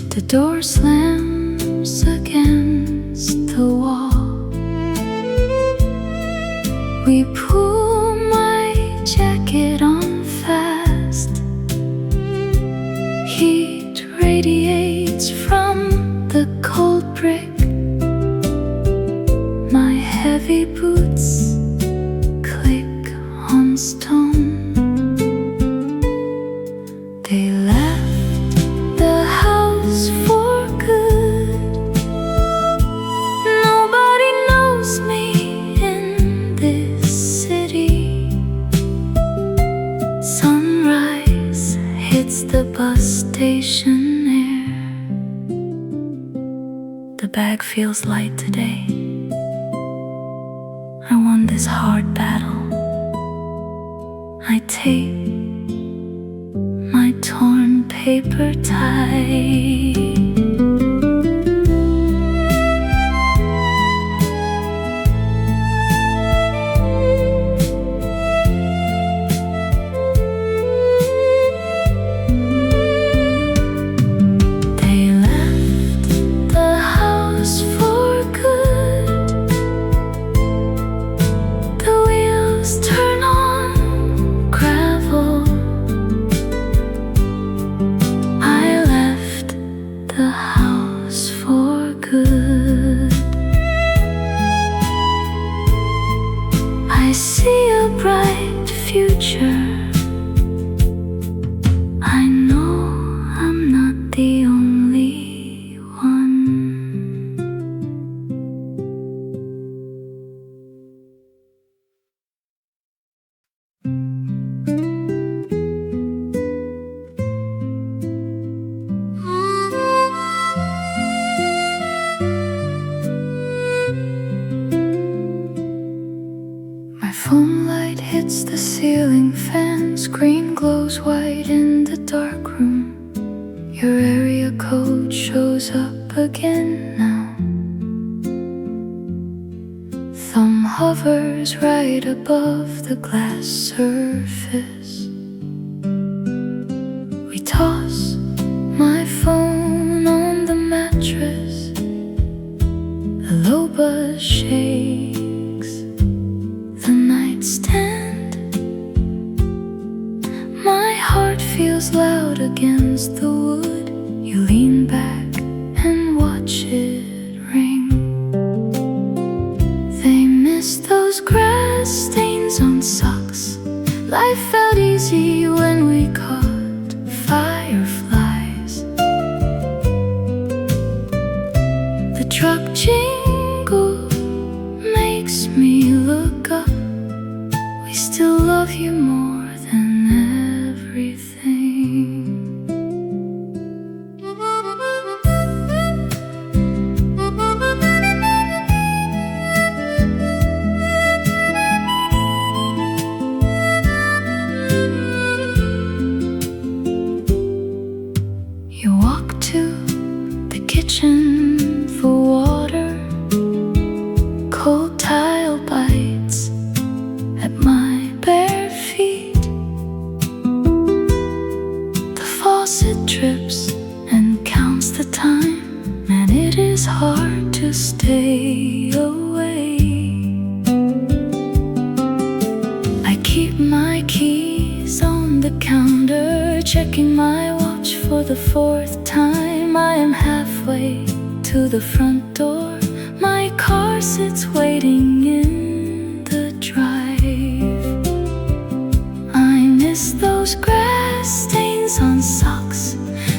Speaker 1: The door slams against the wall. We pull my jacket on fast. Heat radiates from the cold brick. My heavy boots click on stone. They left the house for good. Nobody knows me in this city. Sunrise hits the bus station air. The bag feels light today. I won this hard battle. I tape paper tie. I see a bright future. I know I'm not the only one. My phone light hits the ceiling fan. Screen glows white in the dark room. Your area code shows up again now. Thumb hovers right above the glass surface. We toss my phone on the mattress. A low buzz shakes the nightstand. My heart feels loud against the wood. You lean back and watch it ring. They miss those grass stains on socks. Life felt easy when we caught fireflies. The truck jingle makes me look up. We still love you more than everything. You walk to the kitchen for water. Cold tile bites at my bare feet. The faucet drips and counts the time. Man, it is hard to stay away. I keep my keys on the counter, checking my watch for the fourth time. I am halfway to the front door. My car sits waiting in the drive. I miss those grass stains on socks.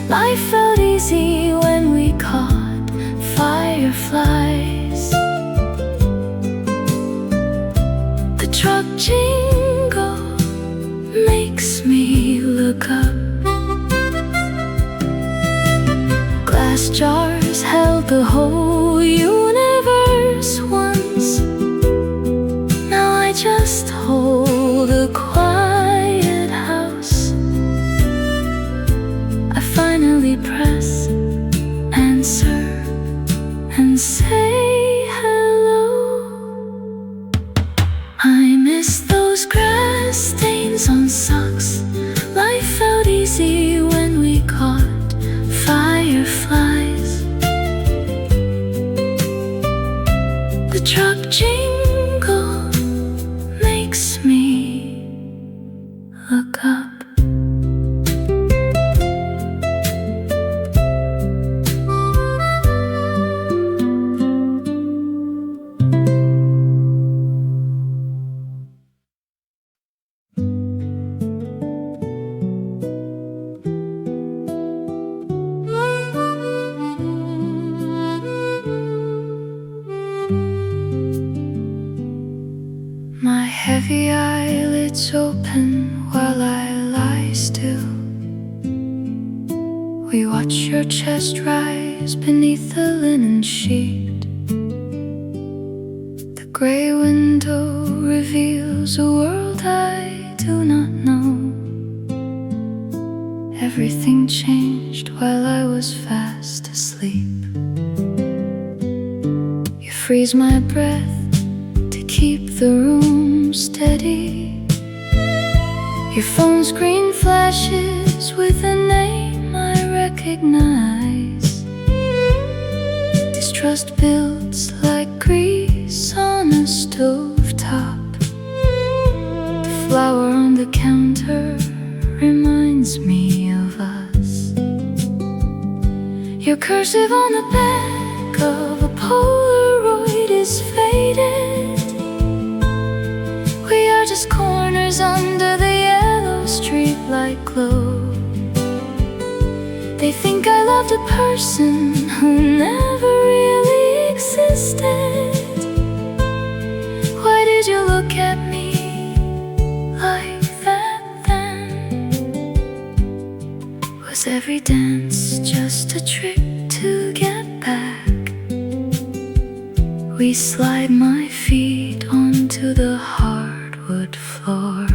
Speaker 1: Life felt easy when we caught fireflies. The truck jingle makes me look up. Glass jars held the whole universe once. Now I just hold a quiet house. I finally press answer and say hello. I miss those grass stains on socks. Life felt easy when we caught fireflies. The truck jingle makes me look up. My heavy eyelids open while I lie still. We watch your chest rise beneath the linen sheet. The gray window reveals a world I do not know. Everything changed while I was fast asleep. You freeze my breath to keep the room steady. Your phone screen flashes with a name I recognize. Distrust builds like grease on a stovetop. The flower on the counter reminds me of us. Your cursive on the back of a Polaroid is faded. We are just corners under the yellow streetlight glow. They think I loved a person who never really existed. Why did you look at me like that then? Was every dance just a trick to get back? We slide my feet onto the hardwood floor.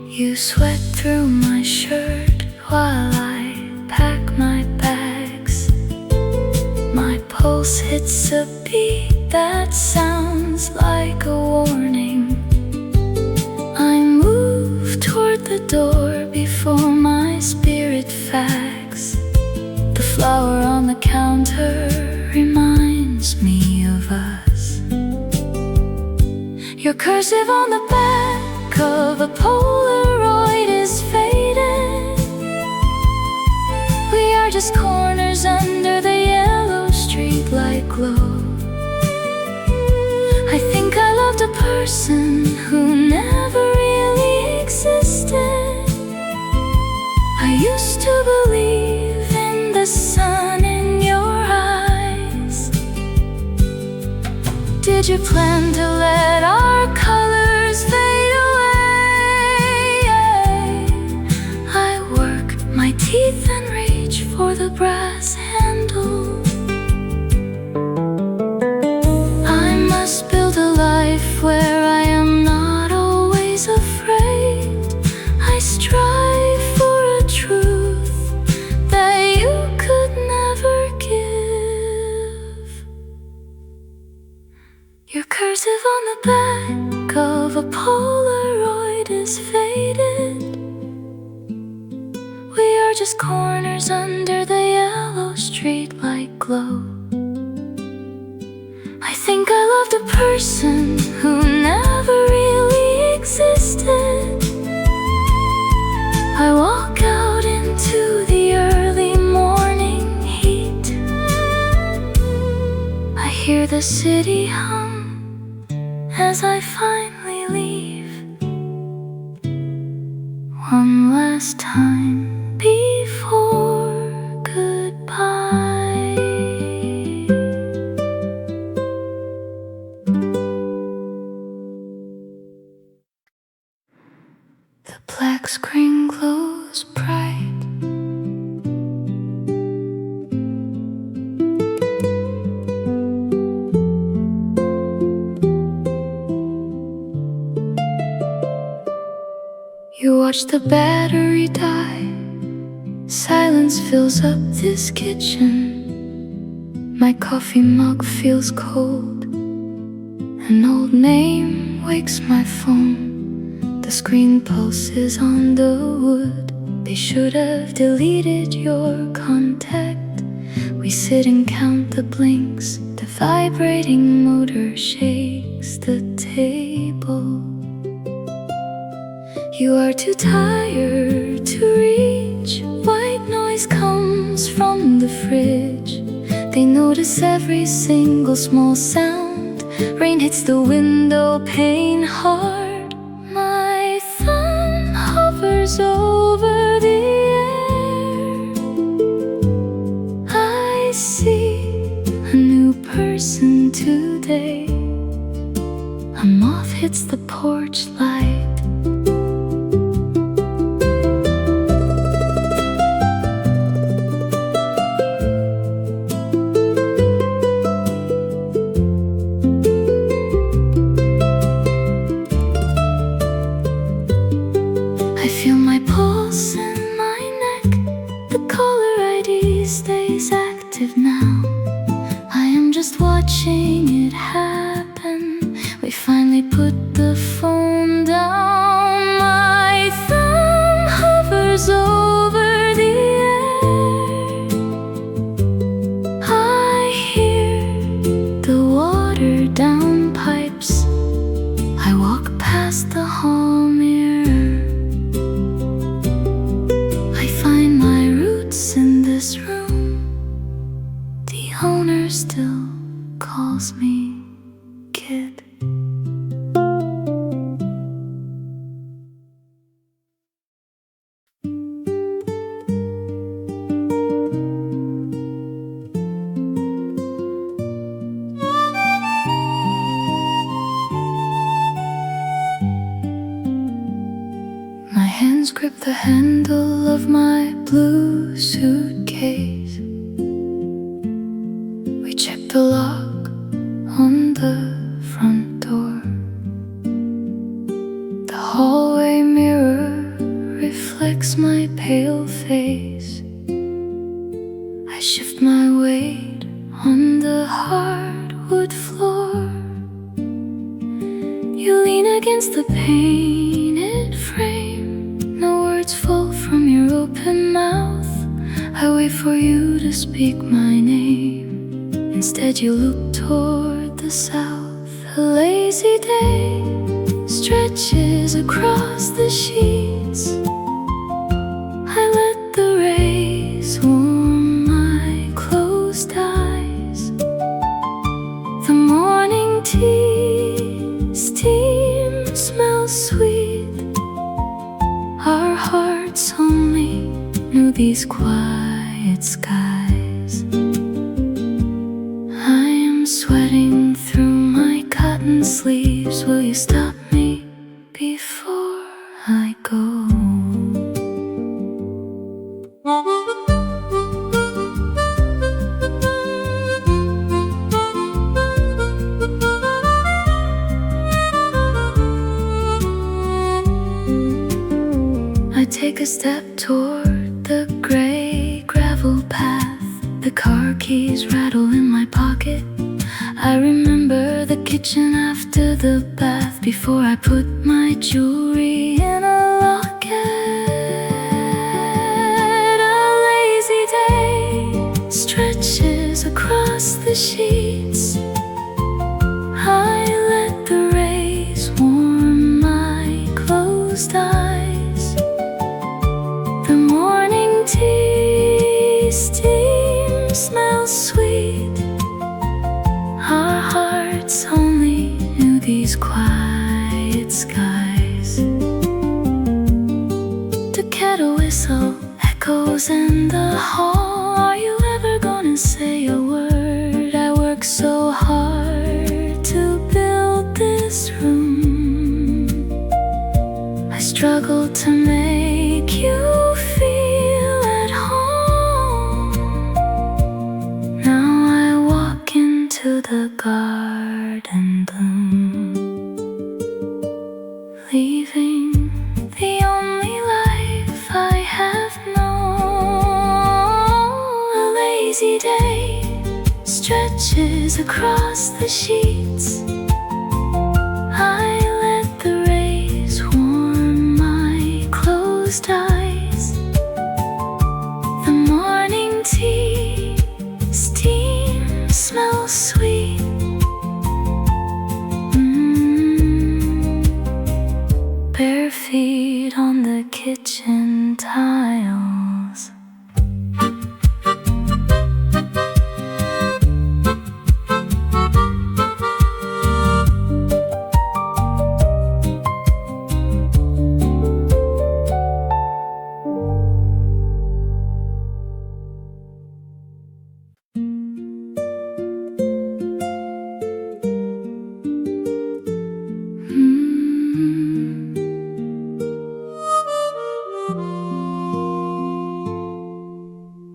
Speaker 1: You sweat through my shirt while I pack my bags. My pulse hits a beat that sounds like a warning. I move toward the door before my spirit fags. The flower on the counter reminds me of us. Your cursive on the back of a Polaroid is faded. We are just corners under the yellow streetlight glow. I think I loved a person who never really existed. I used to believe in the sun in your eyes. Did you plan to let our colors fade away? I work my teeth and reach for the brass handle. I must build a life where I am not always afraid. I strive for a truth that you could never give. Your cursive on the back of a Polaroid is faded. We are just corners under the yellow streetlight glow. I think I loved a person who never really existed. I walk out into the early morning heat. I hear the city hum as I finally leave. One last time before goodbye. The black screen glows bright. You watch the battery die. Silence fills up this kitchen. My coffee mug feels cold. An old name wakes my phone. The screen pulses on the wood. They should have deleted your contact. We sit and count the blinks. The vibrating motor shakes the table. You are too tired to reach. White noise comes from the fridge. They notice every single small sound. Rain hits the window pane hard. My thumb hovers over the air. I see a new person today. A moth hits the porch light. feel my pulse in my neck. The caller ID stays active now. I am just watching it happen. We finally put the phone down. My thumb hovers over the air. I hear the watered down pipes. I walk past the hall mirror. I find my roots in this room. The owner still calls me kid. My hands grip the handle of my blue suitcase. We check the lock on the front door. The hallway mirror reflects my pale face. I shift my weight on the hardwood floor. You lean against the painted frame. No words fall from your open mouth. I wait for you to speak my name. Instead you look toward the south. A lazy day stretches across the sheets. I let the rays warm my closed eyes. The morning tea steam smells sweet. Our hearts only knew these quiet skies. I am sweating through my cotton sleeves. Will you stop me before I go? I take a step toward the gray gravel path. The car keys rattle in my pocket. I remember the kitchen after the bath. Before I put my jewelry in a locket. A lazy day stretches across the sheets. I let the rays warm my closed eyes. The morning tea steam smells sweet. Our hearts only knew these quiet skies. The kettle whistle echoes in the hall. Are you ever gonna say a word? I work so hard to build this room. I struggle to make you feel at home. Now I walk into the garden bloom, leaving the only life I have known. A lazy day stretches across the sheets. I let the rays warm my closed eyes. The morning tea steam smells sweet. Bare feet on the kitchen tiles.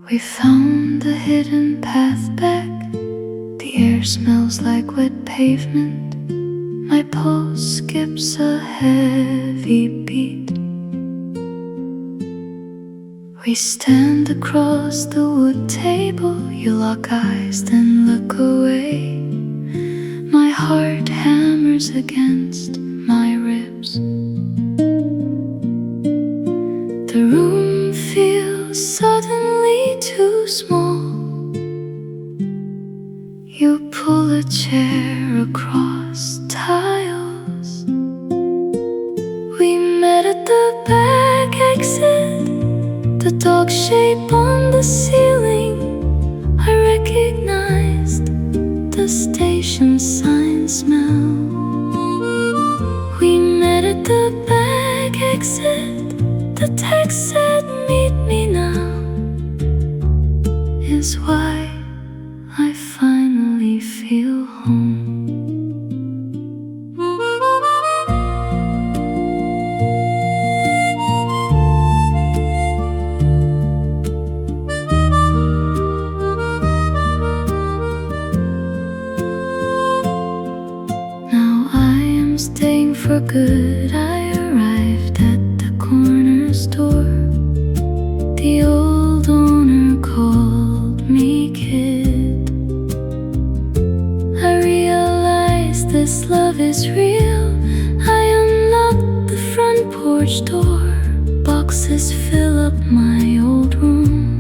Speaker 1: We found the hidden path back. The air smells like wet pavement. My pulse skips a heavy beat. We stand across the wood table. You lock eyes, then look away. My heart hammers against my ribs. The room feels suddenly too small. You pull a chair across tiles. We met at the back exit, the dog shape on the ceiling. I recognized the station sign smell. We met at the back exit. The text said, "Meet me now," is why I finally feel home. Now I am staying for good. I arrived at the corner store. The old owner called me kid. I realized this love is real. I unlocked the front porch door. Boxes fill up my old room.